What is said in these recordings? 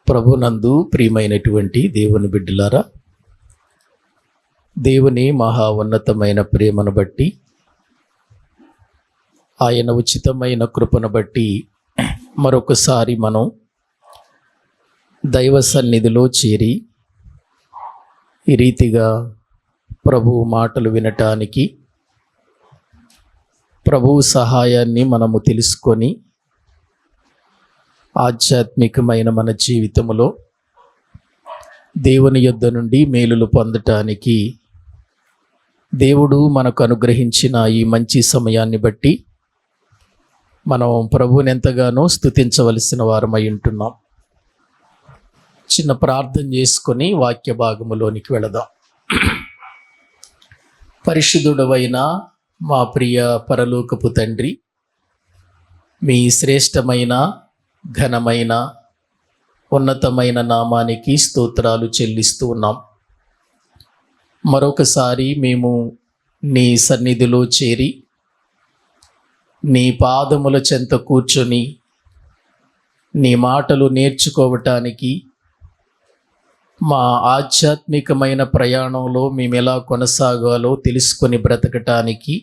ప్రభునందు ప్రియమైనటువంటి దేవుని బిడ్డలారా, దేవుని మహా ఉన్నతమైన ప్రేమను బట్టి, ఆయన ఉచితమైన కృపను బట్టి మరొకసారి మనం దైవ సన్నిధిలో చేరి ఈ రీతిగా ప్రభువు మాటలు వినటానికి, ప్రభువు సహాయాన్ని మనము తెలుసుకొని ఆధ్యాత్మికమైన మన జీవితంలో దేవుని యొద్ద నుండి మేలులు పొందటానికి దేవుడు మనకు అనుగ్రహించిన ఈ మంచి సమయాన్ని బట్టి మనం ప్రభువుని ఎంతగానో స్తుతించవలసిన వారమై ఉంటున్నాం. చిన్న ప్రార్థన చేసుకొని వాక్య భాగములోనికి వెళదాం. పరిశుద్ధుడవైన మా ప్రియ పరలోకపు తండ్రి, మీ శ్రేష్టమైన ఘనమైన ఉన్నతమైన నామానికి స్తోత్రాలు చెల్లిస్తూ ఉన్నాం. మరొకసారి మేము నీ సన్నిధిలో చేరి నీ పాదముల చెంత కూర్చొని నీ మాటలు నేర్చుకోవటానికి, మా ఆధ్యాత్మికమైన ప్రయాణంలో మేము ఎలా కొనసాగాలో తెలుసుకొని బ్రతకటానికి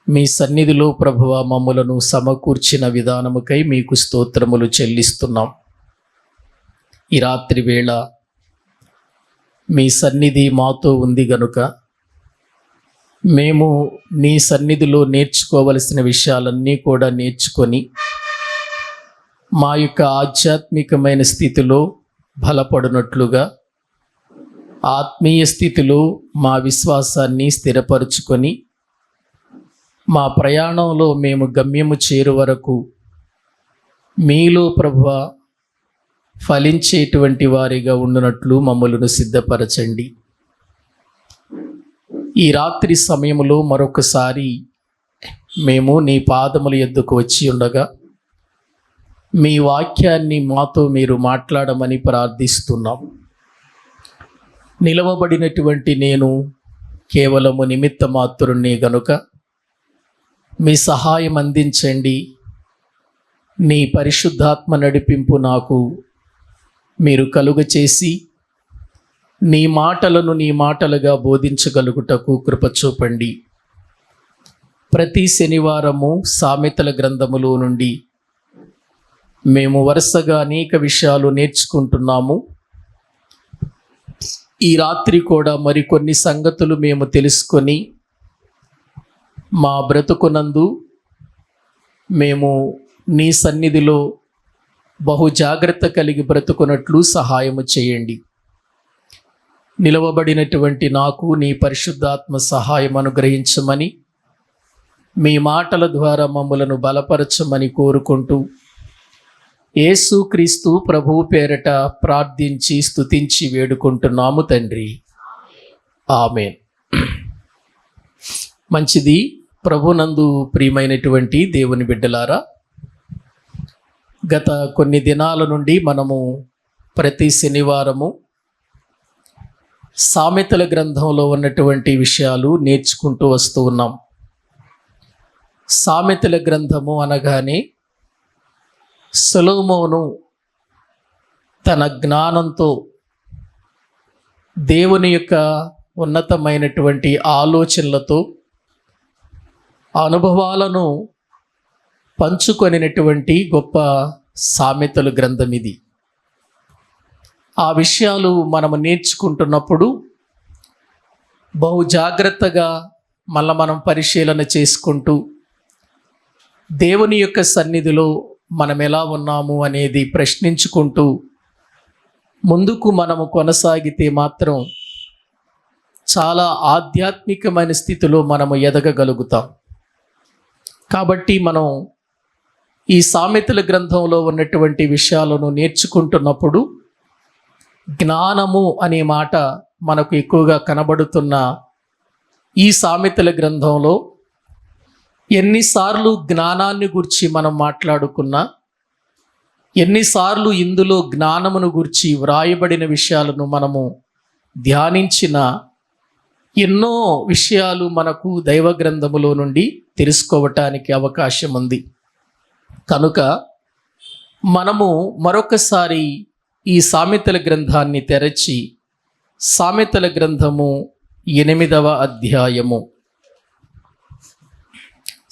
మీ సన్నిధిలో ప్రభువా మమ్ములను సమకూర్చిన విధానముకై మీకు స్తోత్రములు చెల్లిస్తున్నాం. ఈ రాత్రి వేళ మీ సన్నిధి మాతో ఉంది గనుక మేము నీ సన్నిధిలో నేర్చుకోవలసిన విషయాలన్నీ కూడా నేర్చుకొని మా యొక్క ఆధ్యాత్మికమైన స్థితిలో బలపడినట్లుగా, ఆత్మీయ స్థితిలో మా విశ్వాసాన్ని స్థిరపరుచుకొని మా ప్రయాణంలో మేము గమ్యము చేరు వరకు మీలో ప్రభువా ఫలించేటువంటి వారిగా ఉండునట్లు మమ్మలను సిద్ధపరచండి. ఈ రాత్రి సమయంలో మరొకసారి మేము నీ పాదముల యొద్దకు వచ్చి ఉండగా మీ వాక్యాన్ని మాతో మీరు మాట్లాడమని ప్రార్థిస్తున్నాం. నిలవబడినటువంటి నేను కేవలము నిమిత్త మాత్రుణ్ణి గనుక మీ సహాయం అందించండి. నీ పరిశుద్ధాత్మ నడిపింపు నాకు మీరు కలుగచేసి నీ మాటలను నీ మాటలుగా బోధించగలుగుటకు కృప చూపండి. ప్రతి శనివారము సామెతల గ్రంథములో నుండి మేము వరుసగా అనేక విషయాలు నేర్చుకుంటున్నాము. ఈ రాత్రి కూడా మరికొన్ని సంగతులు మేము తెలుసుకొని మా బ్రతుకునందు మేము నీ సన్నిధిలో బహు జాగ్రత్త కలిగి బ్రతుకున్నట్లు సహాయము చేయండి. నిలవబడినటువంటి నాకు నీ పరిశుద్ధాత్మ సహాయం అనుగ్రహించమని, మీ మాటల ద్వారా మమ్మలను బలపరచమని కోరుకుంటూ యేసుక్రీస్తు ప్రభువు పేరట ప్రార్థించి స్తుతించి వేడుకుంటున్నాము తండ్రి, ఆమేన్. మంచిది. ప్రభునందు ప్రియమైనటువంటి దేవుని బిడ్డలారా, గత కొన్ని దినాల నుండి మనము ప్రతి శనివారము సామెతల గ్రంథంలో ఉన్నటువంటి విషయాలు నేర్చుకుంటూ వస్తూ ఉన్నాం. సామెతల గ్రంథము అనగానే సొలొమోను తన జ్ఞానంతో దేవుని యొక్క ఉన్నతమైనటువంటి ఆలోచనలతో అనుభవాలను పంచుకొనినటువంటి గొప్ప సామెతల గ్రంథం ఇది. ఆ విషయాలు మనము నేర్చుకుంటున్నప్పుడు బహు జాగ్రత్తగా మనం పరిశీలన చేసుకుంటూ దేవుని యొక్క సన్నిధిలో మనం ఎలా ఉన్నాము అనేది ప్రశ్నించుకుంటూ ముందుకు మనము కొనసాగితే మాత్రం చాలా ఆధ్యాత్మికమైన స్థితిలో మనము ఎదగగలుగుతాం. కాబట్టి మనం ఈ సామెతల గ్రంథంలో ఉన్నటువంటి విషయాలను నేర్చుకుంటున్నప్పుడు జ్ఞానము అనే మాట మనకు ఎక్కువగా కనబడుతున్న ఈ సామెతల గ్రంథంలో ఎన్నిసార్లు జ్ఞానాన్ని గురించి మనం మాట్లాడుకున్నా, ఎన్నిసార్లు ఇందులో జ్ఞానమును గురించి వ్రాయబడిన విషయాలను మనము ధ్యానించిన ఎన్నో విషయాలు మనకు దైవ గ్రంథములో నుండి తెలుసుకోవటానికి అవకాశం ఉంది. కనుక మనము మరొకసారి ఈ సామెతల గ్రంథాన్ని తెరచి సామెతల గ్రంథము 8వ అధ్యాయము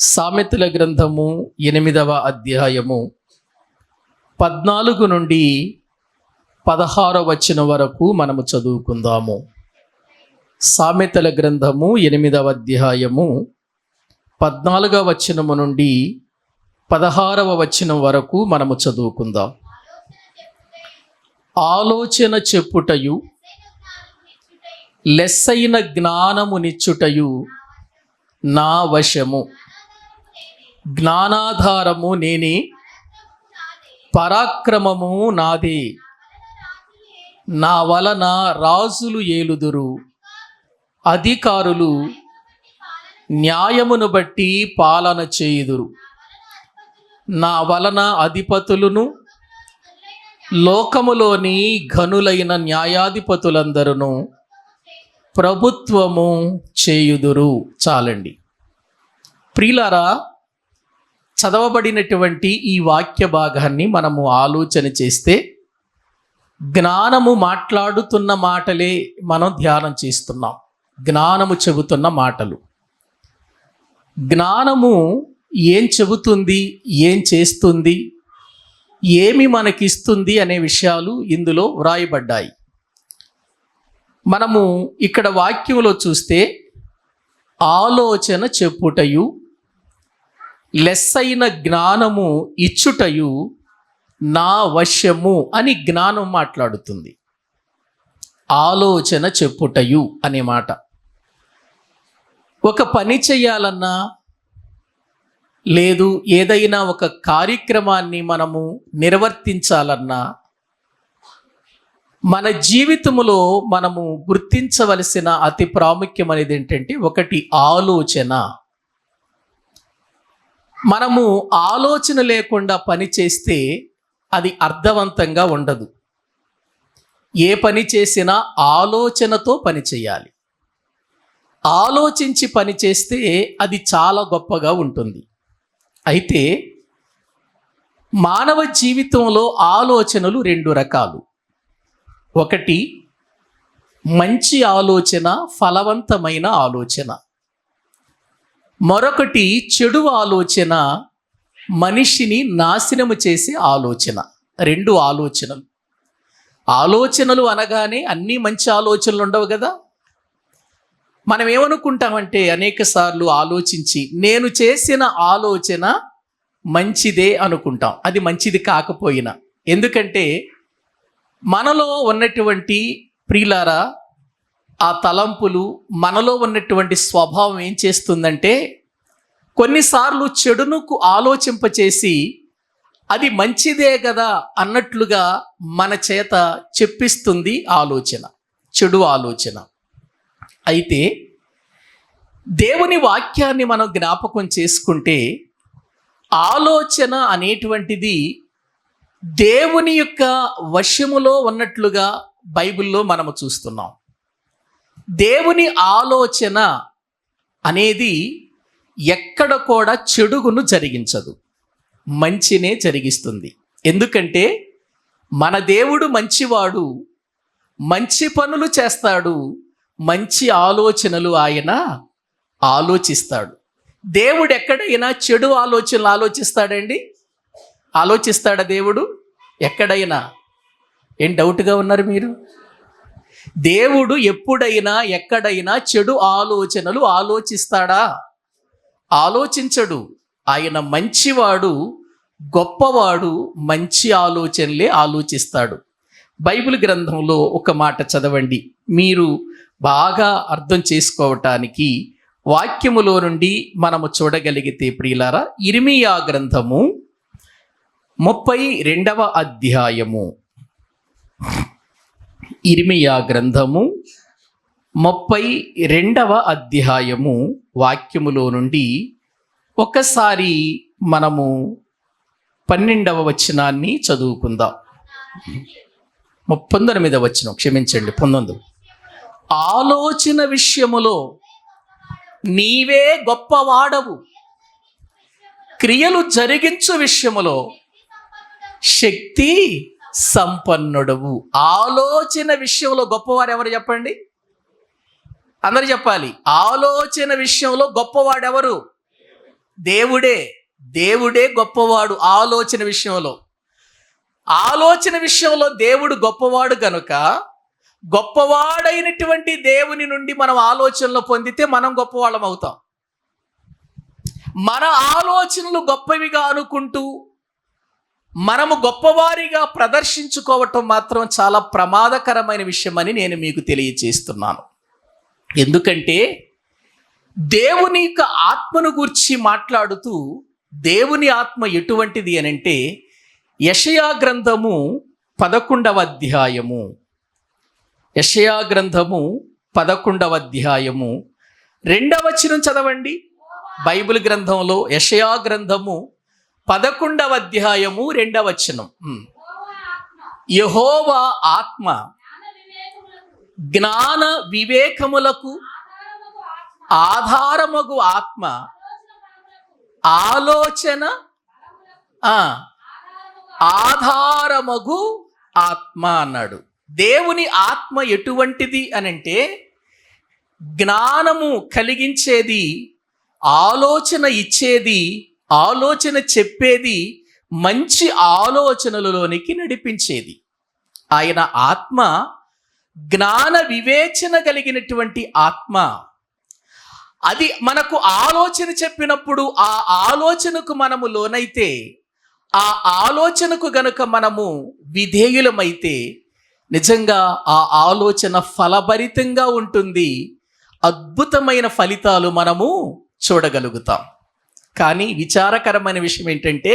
సామెతల గ్రంథము 8వ అధ్యాయము 14 నుండి 16 వచనం వరకు మనము చదువుకుందాము. సామెతల గ్రంథము 8వ అధ్యాయము 14వ వచనము నుండి 16వ వచనం వరకు మనము చదువుకుందాం. ఆలోచన చెప్పుటయు లెస్సైన జ్ఞానమునిచ్చుటయు నా వశము. జ్ఞానాధారము నేనే, పరాక్రమము నాదే. నా వలన రాజులు ఏలుదురు, అధికారులు న్యాయమును బట్టి పాలన చేయుదురు. నా వలన అధిపతులను లోకములోని ఘనులైన న్యాయాధిపతులందరూ ప్రభుత్వము చేయుదురు. చాలండి ప్రియులారా, చదవబడినటువంటి ఈ వాక్య భాగాన్ని మనము ఆలోచన చేస్తే జ్ఞానము మాట్లాడుతున్న మాటలే మనం ధ్యానం చేస్తున్నాం. జ్ఞానము చెబుతున్న మాటలు. జ్ఞానము ఏం చెబుతుంది, ఏం చేస్తుంది, ఏమి మనకిస్తుంది అనే విషయాలు ఇందులో వ్రాయబడ్డాయి. మనము ఇక్కడ వాక్యంలో చూస్తే ఆలోచన చెప్పుటయు లెస్సైన జ్ఞానము ఇచ్చుటయు నా వశము అని జ్ఞానం మాట్లాడుతుంది. ఆలోచన చెప్పుటయు అనే మాట. ఒక పని చేయాలన్నా, లేదు ఏదైనా ఒక కార్యక్రమాన్ని మనము నిర్వర్తించాలన్నా, మన జీవితంలో మనము గుర్తించవలసిన అతి ప్రాముఖ్యమైనది ఏంటంటే ఒకటి ఆలోచన. మనము ఆలోచన లేకుండా పని చేస్తే అది అర్థవంతంగా ఉండదు. ఏ పని చేసినా ఆలోచనతో పని చేయాలి. ఆలోచించి పని చేస్తే అది చాలా గొప్పగా ఉంటుంది. అయితే మానవ జీవితంలో ఆలోచనలు 2 రకాలు. ఒకటి మంచి ఆలోచన, ఫలవంతమైన ఆలోచన. మరొకటి చెడు ఆలోచన, మనిషిని నాశనము చేసే ఆలోచన. 2 ఆలోచనలు. ఆలోచనలు అనగానే అన్నీ మంచి ఆలోచనలు ఉండవు కదా. మనం ఏమనుకుంటామంటే అనేక సార్లు ఆలోచించి నేను చేసిన ఆలోచన మంచిదే అనుకుంటాం. అది మంచిది కాకపోయినా. ఎందుకంటే మనలో ఉన్నటువంటి ప్రియులారా ఆ తలంపులు, మనలో ఉన్నటువంటి స్వభావం ఏం చేస్తుందంటే కొన్నిసార్లు చెడునుకు ఆలోచింపచేసి అది మంచిదే కదా అన్నట్లుగా మన చేత చెప్పిస్తుంది ఆలోచన, చెడు ఆలోచన. అయితే దేవుని వాక్యాన్ని మనం జ్ఞాపకం చేసుకుంటే ఆలోచన అనేటువంటిది దేవుని యొక్క వశములో ఉన్నట్లుగా బైబిల్లో మనము చూస్తున్నాం. దేవుని ఆలోచన అనేది ఎక్కడ కూడా చెడుగును జరిగించదు, మంచినే జరిగిస్తుంది. ఎందుకంటే మన దేవుడు మంచివాడు, మంచి పనులు చేస్తాడు, మంచి ఆలోచనలు ఆయన ఆలోచిస్తాడు. దేవుడు ఎక్కడైనా చెడు ఆలోచనలు ఆలోచిస్తాడండి? ఆలోచిస్తాడా దేవుడు ఎక్కడైనా? ఏం డౌట్గా ఉన్నారు మీరు? దేవుడు ఎప్పుడైనా ఎక్కడైనా చెడు ఆలోచనలు ఆలోచిస్తాడా? ఆలోచించడు. ఆయన మంచివాడు, గొప్పవాడు, మంచి ఆలోచనలే ఆలోచిస్తాడు. బైబిల్ గ్రంథంలో ఒక మాట చదవండి, మీరు బాగా అర్థం చేసుకోవటానికి. వాక్యములో నుండి మనము చూడగలిగితే ప్రియులారా, ఇర్మీయా గ్రంథము 32వ అధ్యాయము. ఇర్మీయా గ్రంథము 32వ అధ్యాయము వాక్యములో నుండి ఒకసారి మనము 12వ వచనాన్ని చదువుకుందాం. 19వ వచనం, క్షమించండి, 19. ఆలోచన విషయములో నీవే గొప్పవాడవు, క్రియలు జరిగించు విషయములో శక్తి సంపన్నుడవు. ఆలోచన విషయంలో గొప్పవారు ఎవరు చెప్పండి? అందరు చెప్పాలి. ఆలోచన విషయంలో గొప్పవాడెవరు? దేవుడే. దేవుడే గొప్పవాడు ఆలోచన విషయంలో. ఆలోచన విషయంలో దేవుడు గొప్పవాడు గనుక గొప్పవాడైనటువంటి దేవుని నుండి మనం ఆలోచనలు పొందితే మనం గొప్పవాళ్ళం అవుతాం. మన ఆలోచనలు గొప్పవిగా అనుకుంటూ మనము గొప్పవారిగా ప్రదర్శించుకోవటం మాత్రం చాలా ప్రమాదకరమైన విషయమని నేను మీకు తెలియజేస్తున్నాను. ఎందుకంటే దేవుని యొక్క ఆత్మను గూర్చి మాట్లాడుతూ, దేవుని ఆత్మ ఎటువంటిది అనంటే యెషయా గ్రంథము 11వ అధ్యాయము, యెషయా గ్రంథము 11వ అధ్యాయము 2వ వచనం చదవండి. బైబిల్ గ్రంథంలో యెషయా గ్రంథము 11వ అధ్యాయము 2వ వచనం. యెహోవా ఆత్మ జ్ఞాన వివేకములకు ఆధారమగు ఆత్మ, ఆలోచన ఆధారమగు ఆత్మ అన్నాడు. దేవుని ఆత్మ ఎటువంటిది అనంటే జ్ఞానము కలిగించేది, ఆలోచన ఇచ్చేది, ఆలోచన చెప్పేది, మంచి ఆలోచనలలోనికి నడిపించేది. ఆయన ఆత్మ జ్ఞాన వివేచన కలిగినటువంటి ఆత్మ. అది మనకు ఆలోచన చెప్పినప్పుడు ఆ ఆలోచనకు మనము లోనైతే, ఆ ఆలోచనకు గనుక మనము విధేయులమైతే నిజంగా ఆ ఆలోచన ఫలభరితంగా ఉంటుంది. అద్భుతమైన ఫలితాలు మనము చూడగలుగుతాం. కానీ విచారకరమైన విషయం ఏంటంటే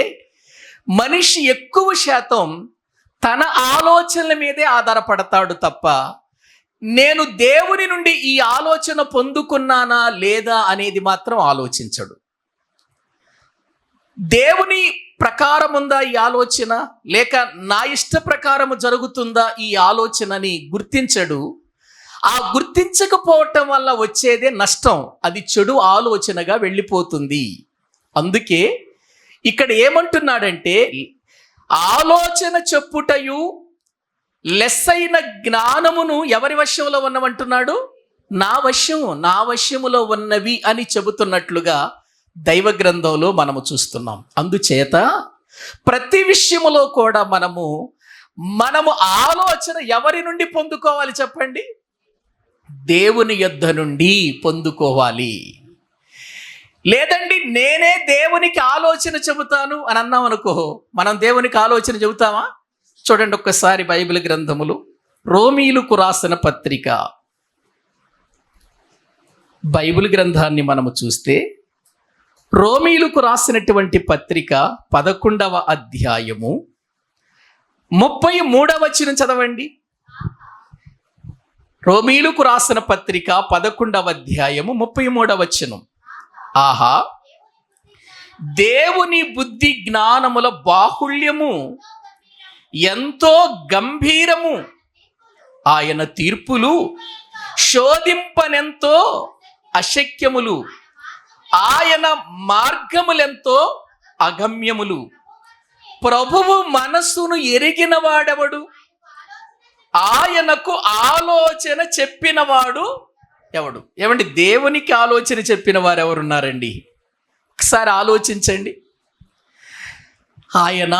మనిషి ఎక్కువ శాతం తన ఆలోచనల మీదే ఆధారపడతాడు తప్ప నేను దేవుని నుండి ఈ ఆలోచన పొందుకున్నానా లేదా అనేది మాత్రం ఆలోచించడు. దేవుని ప్రకారం ఉందా ఈ ఆలోచన, లేక నా ఇష్ట ప్రకారము జరుగుతుందా ఈ ఆలోచనని గుర్తించడు. ఆ గుర్తించకపోవటం వల్ల వచ్చేదే నష్టం. అది చెడు ఆలోచనగా వెళ్ళిపోతుంది. అందుకే ఇక్కడ ఏమంటున్నాడంటే ఆలోచన చెప్పుటయు లెస్సైన జ్ఞానమును ఎవరి వశంలో ఉన్నవంటున్నాడు? నా వశములో ఉన్నవి అని చెబుతున్నట్లుగా దైవ గ్రంథంలో మనము చూస్తున్నాం. అందుచేత ప్రతి విషయములో కూడా మనము ఆలోచన ఎవరి నుండి పొందుకోవాలి చెప్పండి? దేవుని యొద్ద నుండి పొందుకోవాలి. లేదండి నేనే దేవునికి ఆలోచన చెబుతాను అని అన్నాం అనుకో, మనం దేవునికి ఆలోచన చెబుతామా? చూడండి ఒక్కసారి బైబిల్ గ్రంథములు రోమీయులకు రాసిన పత్రిక, బైబిల్ గ్రంథాన్ని మనము చూస్తే రోమీయులకు రాసినటువంటి పత్రిక 11వ అధ్యాయము 33వ వచనం చదవండి. రోమీయులకు రాసిన పత్రిక 11వ అధ్యాయము 33వ వచనం. ఆహా, దేవుని బుద్ధి జ్ఞానముల బాహుళ్యము ఎంతో గంభీరము, ఆయన తీర్పులు శోధింపనెంతో అశక్యములు, ఆయన మార్గములెంతో అగమ్యములు. ప్రభువు మనస్సును ఎరిగిన వాడెవడు? ఆయనకు ఆలోచన చెప్పినవాడు ఎవడు? ఏమండి, దేవునికి ఆలోచన చెప్పిన వారు ఎవరున్నారండి? ఒకసారి ఆలోచించండి. ఆయన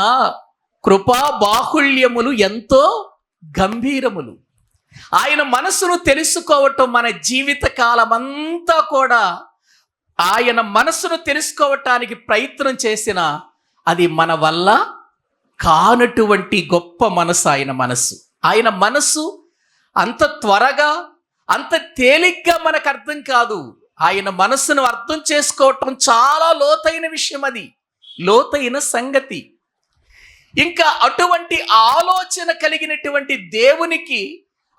కృపా బాహుళ్యములు ఎంతో గంభీరములు. ఆయన మనసును తెలుసుకోవటం మన జీవిత కాలమంతా కూడా ఆయన మనసును తెలుసుకోవటానికి ప్రయత్నం చేసిన అది మన వల్ల కానటువంటి గొప్ప మనసు ఆయన మనసు అంత త్వరగా అంత తేలిగ్గా మనకు అర్థం కాదు. ఆయన మనసును అర్థం చేసుకోవటం చాలా లోతైన విషయం, అది లోతైన సంగతి. ఇంకా అటువంటి ఆలోచన కలిగినటువంటి దేవునికి,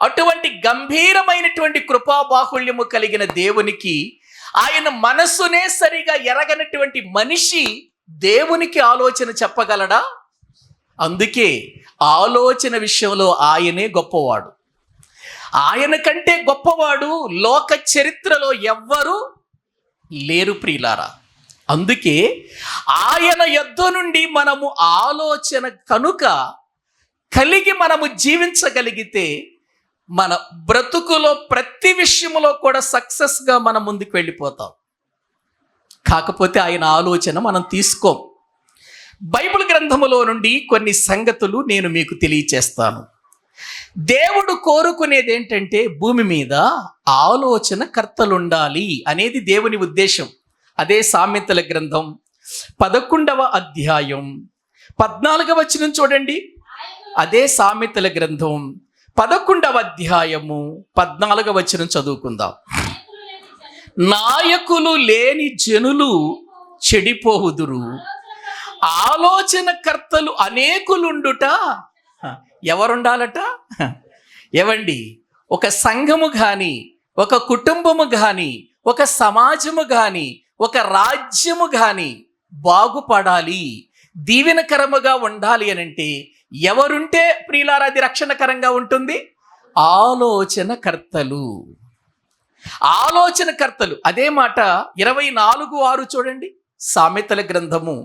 అటువంటి గంభీరమైనటువంటి కృపాబాహుళ్యము కలిగిన దేవునికి, ఆయన మనసునే సరిగా ఎరగనటువంటి మనిషి దేవునికి ఆలోచన చెప్పగలడా? అందుకే ఆలోచన విషయంలో ఆయనే గొప్పవాడు. ఆయన కంటే గొప్పవాడు లోక చరిత్రలో ఎవ్వరూ లేరు ప్రియులారా. అందుకే ఆయన యొద్ద నుండి మనము ఆలోచన కనుక కలిగి మనము జీవించగలిగితే మన బ్రతుకులో ప్రతి విషయంలో కూడా సక్సెస్గా మనం ముందుకు వెళ్ళిపోతాం. కాకపోతే ఆయన ఆలోచన మనం తీసుకోం. బైబిల్ గ్రంథములో నుండి కొన్ని సంగతులు నేను మీకు తెలియచేస్తాను. దేవుడు కోరుకునేది ఏంటంటే భూమి మీద ఆలోచన కర్తలుండాలి అనేది దేవుని ఉద్దేశం. అదే సామెతల గ్రంథం 11వ అధ్యాయం 14వ వచనం చూడండి. అదే సామెతల గ్రంథం 11వ అధ్యాయము 14వ వచనం చదువుకుందాం. నాయకులు లేని జనులు చెడిపోవుదురు, ఆలోచన కర్తలు అనేకులుండుట. ఎవరుండాలట? ఏవండి, ఒక సంఘము కానీ, ఒక కుటుంబము కానీ, ఒక సమాజము కానీ, ఒక రాజ్యము కానీ బాగుపడాలి, దీవెనకరముగా ఉండాలి అనంటే ఎవరుంటే ప్రియులారా అది రక్షణకరంగా ఉంటుంది? ఆలోచనకర్తలు. ఆలోచనకర్తలు. అదే మాట 24:6 చూడండి. సామెతల గ్రంథము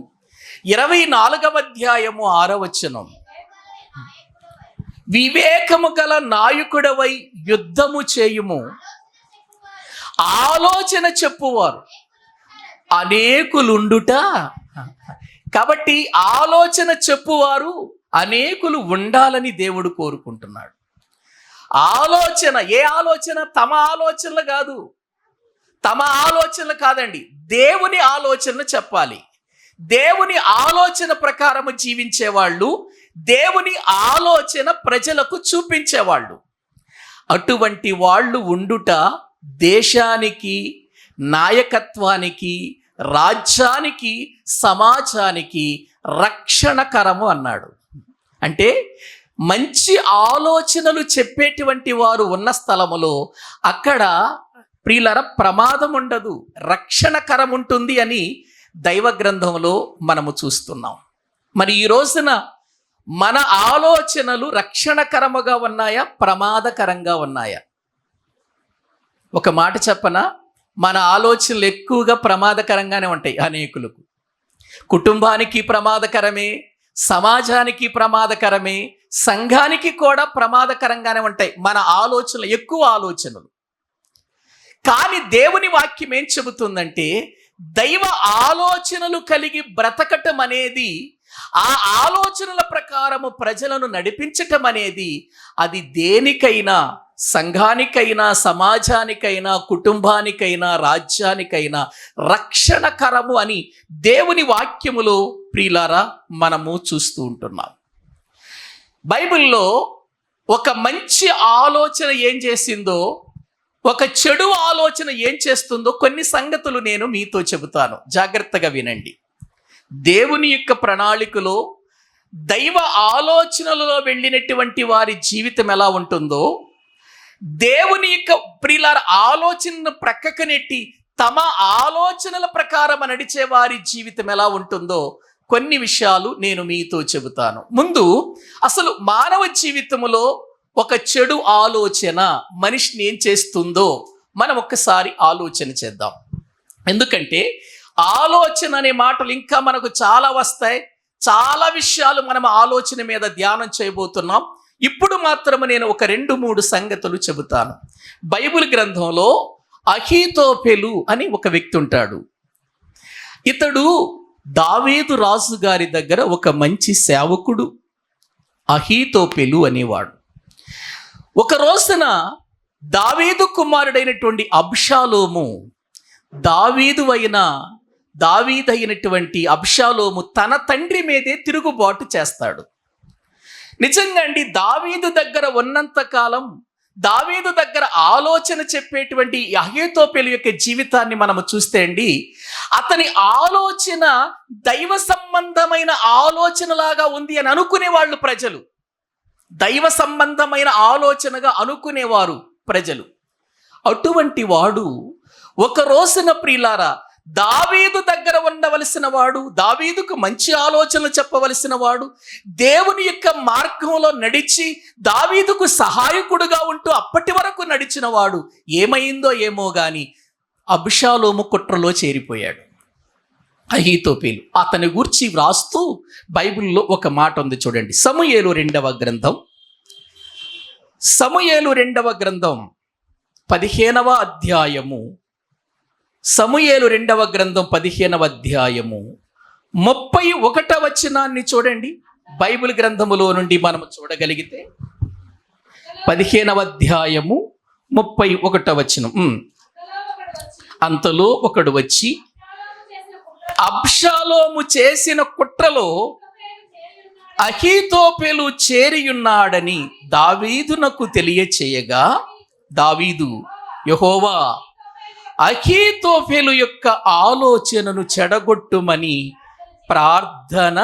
24వ అధ్యాయము 6వ వచనం. వివేకము గల నాయకుడవై యుద్ధము చేయుము, ఆలోచన చెప్పువారు అనేకులుండుట. కాబట్టి ఆలోచన చెప్పువారు అనేకులు ఉండాలని దేవుడు కోరుకుంటున్నాడు. ఆలోచన, ఏ ఆలోచన? తమ ఆలోచనలు కాదు, తమ ఆలోచనలు కాదండి, దేవుని ఆలోచనలు చెప్పాలి. దేవుని ఆలోచన ప్రకారము జీవించేవాళ్ళు, దేవుని ఆలోచన ప్రజలకు చూపించేవాళ్ళు. అటువంటి వాళ్ళు ఉండుట దేశానికి, నాయకత్వానికి, రాజ్యానికి, సమాజానికి రక్షణకరము అన్నాడు. అంటే మంచి ఆలోచనలు చెప్పేటువంటి వారు ఉన్న స్థలములో అక్కడ ప్రియులర ప్రమాదం ఉండదు, రక్షణకరం ఉంటుంది అని దైవ గ్రంథంలో మనము చూస్తున్నాం. మరి ఈ రోజున మన ఆలోచనలు రక్షణకరముగా ఉన్నాయా, ప్రమాదకరంగా ఉన్నాయా? ఒక మాట చెప్పనా, మన ఆలోచనలు ఎక్కువగా ప్రమాదకరంగానే ఉంటాయి. అనేకులకు, కుటుంబానికి ప్రమాదకరమే, సమాజానికి ప్రమాదకరమే, సంఘానికి కూడా ప్రమాదకరంగానే ఉంటాయి మన ఆలోచనలు, ఎక్కువ ఆలోచనలు. కానీ దేవుని వాక్యం ఏం చెబుతుందంటే దైవ ఆలోచనలు కలిగి బ్రతకటం అనేది, ఆ ఆలోచనల ప్రకారము ప్రజలను నడిపించటం అనేది అది దేనికైనా, సంఘానికైనా, సమాజానికైనా, కుటుంబానికైనా, రాజ్యానికైనా రక్షణకరము అని దేవుని వాక్యములో ప్రియులారా మనము చూస్తూ ఉంటున్నాం. బైబిల్లో ఒక మంచి ఆలోచన ఏం చేసిందో, ఒక చెడు ఆలోచన ఏం చేస్తుందో కొన్ని సంగతులు నేను మీతో చెబుతాను, జాగ్రత్తగా వినండి. దేవుని యొక్క ప్రణాళికలో, దైవ ఆలోచనలలో వెళ్ళినటువంటి వారి జీవితం ఎలా ఉంటుందో, దేవుని యొక్క ప్రియులార ఆలోచనను ప్రక్కకు నెట్టి తమ ఆలోచనల ప్రకారం నడిచే వారి జీవితం ఎలా ఉంటుందో కొన్ని విషయాలు నేను మీతో చెబుతాను. ముందు అసలు మానవ జీవితంలో ఒక చెడు ఆలోచన మనిషిని ఏం చేస్తుందో మనం ఒక్కసారి ఆలోచన చేద్దాం. ఎందుకంటే ఆలోచన అనే మాటలు ఇంకా మనకు చాలా వస్తాయి, చాలా విషయాలు మనం ఆలోచన మీద ధ్యానం చేయబోతున్నాం. ఇప్పుడు మాత్రమే నేను ఒక 2-3 సంగతులు చెబుతాను. బైబిల్ గ్రంథంలో అహీతోపెలు అని ఒక వ్యక్తి ఉంటాడు. ఇతడు దావీదు రాజు గారి దగ్గర ఒక మంచి సేవకుడు, అహీతోపెలు అనేవాడు. ఒక రోజున దావీదు కుమారుడైనటువంటి అబ్షాలోము, దావీదైనటువంటి అబ్షాలోము తన తండ్రి మీదే తిరుగుబాటు చేస్తాడు. నిజంగా అండి, దావీదు దగ్గర ఉన్నంత కాలం, దావీదు దగ్గర ఆలోచన చెప్పేటువంటి అహీతోపెలు యొక్క జీవితాన్ని మనము చూస్తే అండి, అతని ఆలోచన దైవ సంబంధమైన ఆలోచనలాగా ఉంది అని అనుకునేవాళ్ళు ప్రజలు. దైవ సంబంధమైన ఆలోచనగా అనుకునేవారు ప్రజలు. అటువంటి వాడు ఒక రోజున ప్రియులారా దావీదు దగ్గర ఉండవలసిన వాడు, దావీదుకు మంచి ఆలోచనలు చెప్పవలసిన వాడు, దేవుని యొక్క మార్గంలో నడిచి దావీదుకు సహాయకుడుగా ఉంటూ అప్పటి వరకు నడిచిన వాడు ఏమైందో ఏమో గాని అబ్షాలోము కుట్రలో చేరిపోయాడు. అహీతోపేలు. అతని గూర్చి వ్రాస్తూ బైబిల్లో ఒక మాట ఉంది చూడండి. సమూయేలు రెండవ గ్రంథం 15వ అధ్యాయము. సమూయేలు 2వ గ్రంథం 15వ అధ్యాయము 31వ వచనాన్ని చూడండి. బైబిల్ గ్రంథములో నుండి మనం చూడగలిగితే 15వ అధ్యాయము 31వ వచనం. అంతలో ఒకడు వచ్చి అబ్షాలోము చేసిన కుట్రలో అహీతోపెలు చేరియున్నాడని దావీదునకు తెలియచేయగా, దావీదు యెహోవా అహీతోపెలు యొక్క ఆలోచనను చెడగొట్టుమని ప్రార్థన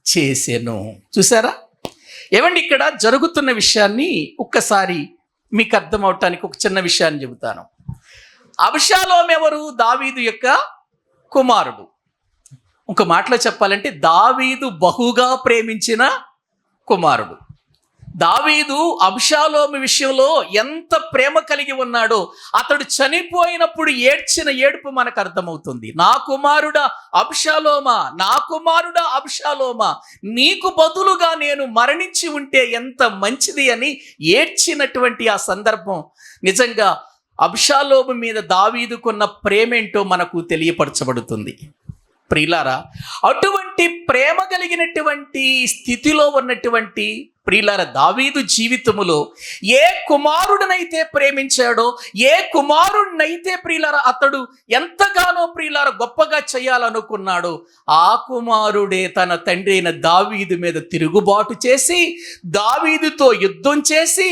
చేసెను. చూసారా ఏమండి, ఇక్కడ జరుగుతున్న విషయాన్ని ఒక్కసారి మీకు అర్థం అవటానికి ఒక చిన్న విషయాన్ని చెబుతాను. అబ్షాలోము ఎవరు? దావీదు యొక్క కుమారుడు. ఒక మాటలో చెప్పాలంటే దావీదు బహుగా ప్రేమించిన కుమారుడు. దావీదు అబ్షాలోము విషయంలో ఎంత ప్రేమ కలిగి ఉన్నాడో అతడు చనిపోయినప్పుడు ఏడ్చిన ఏడుపు మనకు అర్థమవుతుంది. నా కుమారుడా అబ్షాలోమా, నా కుమారుడా అబ్షాలోమా, నీకు బదులుగా నేను మరణించి ఉంటే ఎంత మంచిది అని ఏడ్చినటువంటి ఆ సందర్భం నిజంగా అబ్షాలోము మీద దావీదుకున్న ప్రేమేంటో మనకు తెలియపరచబడుతుంది. ప్రియులారా, అటువంటి ప్రేమ కలిగినటువంటి స్థితిలో ఉన్నటువంటి ప్రియులారా దావీదు జీవితములో ఏ కుమారుడినైతే ప్రేమించాడో, ఏ కుమారుడినైతే ప్రియులారా అతడు ఎంతగానో ప్రియులారా గొప్పగా చేయాలనుకున్నాడో, ఆ కుమారుడే తన తండ్రి అయిన దావీదు మీద తిరుగుబాటు చేసి, దావీదుతో యుద్ధం చేసి,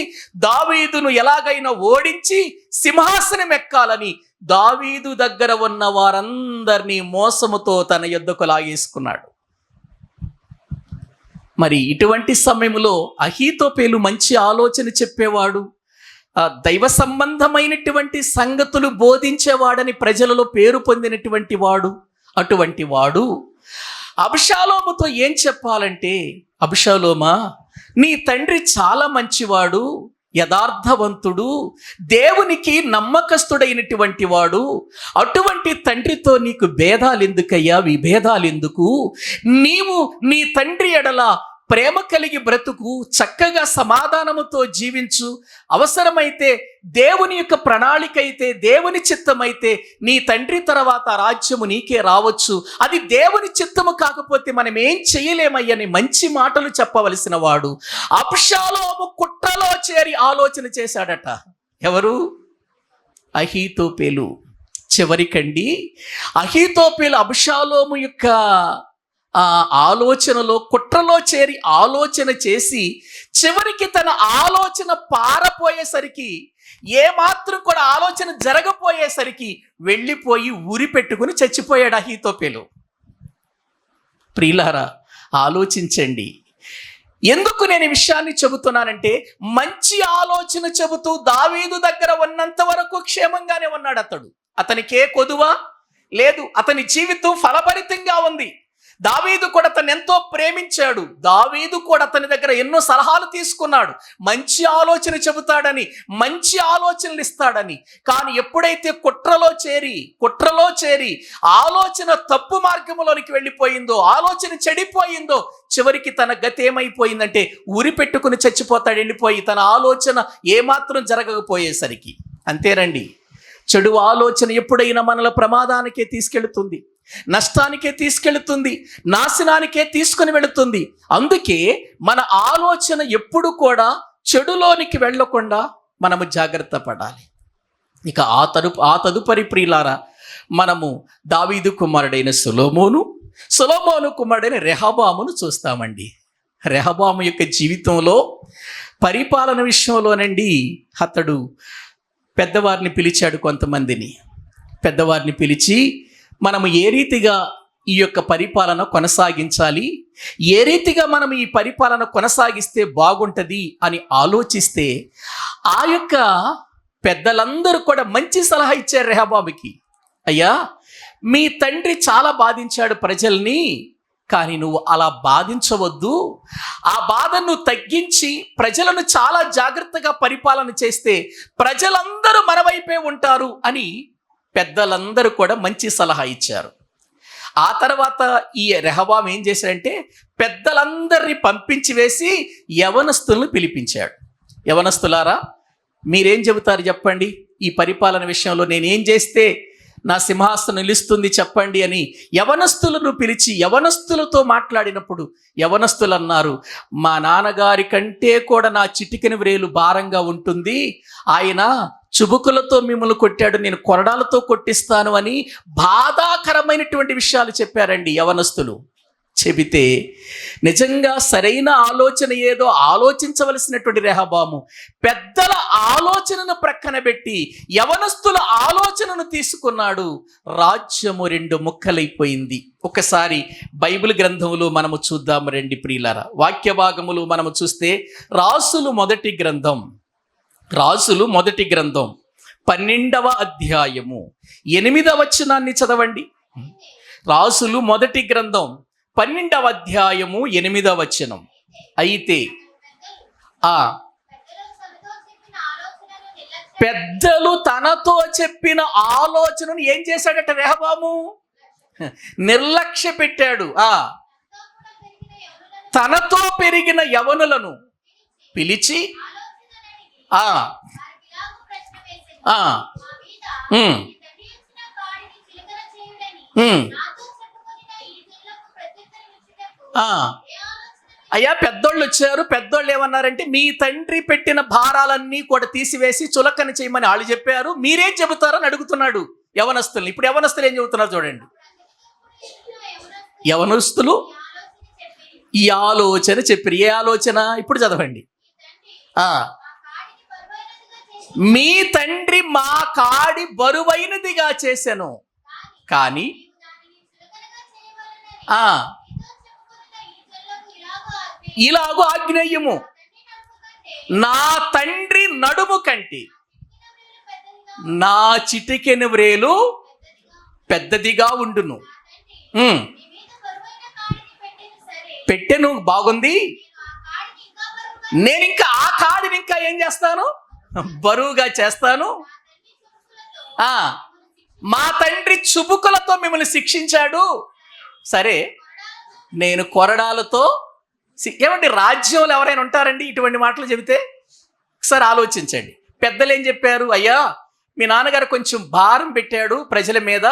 దావీదును ఎలాగైనా ఓడించి సింహాసనం ఎక్కాలని దావీదు దగ్గర ఉన్న వారందరినీ మోసముతో తన యొద్దకు లాగేసుకున్నాడు. మరి ఇటువంటి సమయంలో అహీతోపెలు మంచి ఆలోచన చెప్పేవాడు, దైవ సంబంధమైనటువంటి సంగతులు బోధించేవాడని ప్రజలలో పేరు పొందినటువంటి వాడు. అటువంటి వాడు అబ్షాలోముతో ఏం చెప్పాలంటే, అబ్షాలోమా, నీ తండ్రి చాలా మంచివాడు, యథార్థవంతుడు, దేవునికి నమ్మకస్తుడైనటువంటి వాడు. అటువంటి తండ్రితో నీకు భేదాలు ఎందుకయ్యా, విభేదాలు ఎందుకు? నీవు నీ తండ్రి ఎడల ప్రేమ కలిగి బ్రతుకు, చక్కగా సమాధానముతో జీవించు. అవసరమైతే దేవుని యొక్క ప్రణాళిక అయితే, దేవుని చిత్తమైతే నీ తండ్రి తర్వాత రాజ్యము నీకే రావచ్చు. అది దేవుని చిత్తము కాకపోతే మనం ఏం చేయలేమయ్యని మంచి మాటలు చెప్పవలసిన వాడు అబ్షాలోము కుట్రలో చేరి ఆలోచన చేశాడట. ఎవరు? అహీతోపెలు. చివరికండి అహీతోపెలు అబ్షాలోము యొక్క ఆలోచనలో, కుట్రలో చేరి ఆలోచన చేసి చివరికి తన ఆలోచన పారపోయేసరికి, ఏమాత్రం కూడా ఆలోచన జరగపోయేసరికి వెళ్ళిపోయి ఉరి పెట్టుకుని చచ్చిపోయాడు అహీతోపెలు. ప్రియులారా, ఆలోచించండి. ఎందుకు నేను ఈ విషయాన్ని చెబుతున్నానంటే, మంచి ఆలోచన చెబుతూ దావీదు దగ్గర ఉన్నంత వరకు క్షేమంగానే ఉన్నాడు అతడు. అతనికే కొదువ లేదు, అతని జీవితం ఫలభరితంగా ఉంది. దావీదు కూడా అతను ఎంతో ప్రేమించాడు. దావీదు కూడా అతని దగ్గర ఎన్నో సలహాలు తీసుకున్నాడు, మంచి ఆలోచన చెబుతాడని, మంచి ఆలోచనలు ఇస్తాడని. కానీ ఎప్పుడైతే కుట్రలో చేరి ఆలోచన తప్పు మార్గంలోనికి వెళ్ళిపోయిందో, ఆలోచన చెడిపోయిందో, చివరికి తన గతి ఏమైపోయిందంటే ఉరి పెట్టుకుని చచ్చిపోతాడు వెళ్ళిపోయి, తన ఆలోచన ఏమాత్రం జరగకపోయేసరికి. అంతేనండి, చెడు ఆలోచన ఎప్పుడైనా మనల ప్రమాదానికే తీసుకెళ్తుంది, నష్టానికే తీసుకెళ్తుంది, నాశనానికే తీసుకుని వెళుతుంది. అందుకే మన ఆలోచన ఎప్పుడు కూడా చెడులోనికి వెళ్ళకుండా మనము జాగ్రత్త పడాలి. ఇక ఆ తదుపరి ప్రియులారా, మనము దావీదు కుమారుడైన సొలొమోను కుమారుడైన రెహబామును చూస్తామండి. రెహబాము యొక్క జీవితంలో పరిపాలన విషయంలోనండి అతడు పెద్దవారిని పిలిచాడు. కొంతమందిని పెద్దవారిని పిలిచి, మనము ఏ రీతిగా ఈ యొక్క పరిపాలన కొనసాగించాలి, ఏ రీతిగా మనం ఈ పరిపాలన కొనసాగిస్తే బాగుంటుంది అని ఆలోచిస్తే, ఆ యొక్క పెద్దలందరూ కూడా మంచి సలహా ఇచ్చారు రెహబాముకి. అయ్యా, మీ తండ్రి చాలా బాధించాడు ప్రజల్ని, కానీ నువ్వు అలా బాధించవద్దు. ఆ బాధను తగ్గించి ప్రజలను చాలా జాగ్రత్తగా పరిపాలన చేస్తే ప్రజలందరూ మన వైపే ఉంటారు అని పెద్దలందరూ కూడా మంచి సలహా ఇచ్చారు. ఆ తర్వాత ఈ రెహబాం ఏం చేశాడంటే పెద్దలందరినీ పంపించి వేసి యవనస్తులను పిలిపించాడు. యవనస్తులారా, మీరేం చెబుతారు చెప్పండి, ఈ పరిపాలన విషయంలో నేనేం చేస్తే నా సింహాసనం నిలుస్తుంది చెప్పండి అని యవనస్తులను పిలిచి యవనస్తులతో మాట్లాడినప్పుడు యవనస్తులు అన్నారు, మా నాన్నగారి కంటే కూడా నా చిటికెన వ్రేలు భారంగా ఉంటుంది, ఆయన చుబుకులతో మిమ్మల్ని కొట్టాడు, నేను కొరడాలతో కొట్టిస్తాను అని బాధాకరమైనటువంటి విషయాలు చెప్పారండి యవనస్తులు. చెబితే నిజంగా సరైన ఆలోచన ఏదో ఆలోచించవలసినటువంటి రెహబాము పెద్దల ఆలోచనను ప్రక్కన పెట్టి యవనస్తుల ఆలోచనను తీసుకున్నాడు. రాజ్యము 2 ముక్కలైపోయింది. ఒకసారి బైబిల్ గ్రంథములు మనము చూద్దాము రండి ప్రియులారా. వాక్య భాగములు మనము చూస్తే రాసులు మొదటి గ్రంథం 12వ అధ్యాయము 8వ వచనాన్ని చదవండి. రాసులు మొదటి గ్రంథం 12వ అధ్యాయము 8వ వచనం. అయితే పెద్దలు తనతో చెప్పిన ఆలోచనను ఏం చేశాడట రెహబాము? నిర్లక్ష్య పెట్టాడు. తనతో పెరిగిన యవనులను పిలిచి అయ్యా పెద్దోళ్ళు వచ్చారు. పెద్దోళ్ళు ఏమన్నారంటే మీ తండ్రి పెట్టిన భారాలన్నీ కూడా తీసివేసి చులకన చేయమని వాళ్ళు చెప్పారు, మీరేం చెబుతారని అడుగుతున్నాడు యవనస్తుల్ని. ఇప్పుడు యవనస్తులు ఏం చెబుతున్నారు చూడండి. యవనస్తులు ఈ ఆలోచన చెప్పారు. ఏ ఆలోచన? ఇప్పుడు చదవండి. మీ తండ్రి మా కాడి బరువైనదిగా చేశాను, కానీ ఇలాగూ ఆజ్ఞేయము, నా తండ్రి నడుము కంటే నా చిటికెన వ్రేలు పెద్దదిగా ఉండును. పెట్టెను బాగుంది, నేను ఇంకా ఆ కాడిని ఇంకా ఏం చేస్తాను? బరువుగా చేస్తాను. మా తండ్రి చుబుకులతో మిమ్మల్ని శిక్షించాడు, సరే నేను కొరడాలతో. ఏమండి, రాజ్యంలో ఎవరైనా ఉంటారండి ఇటువంటి మాటలు చెబితే? ఒకసారి ఆలోచించండి. పెద్దలు ఏం చెప్పారు? అయ్యా మీ నాన్నగారు కొంచెం భారం పెట్టాడు ప్రజల మీద,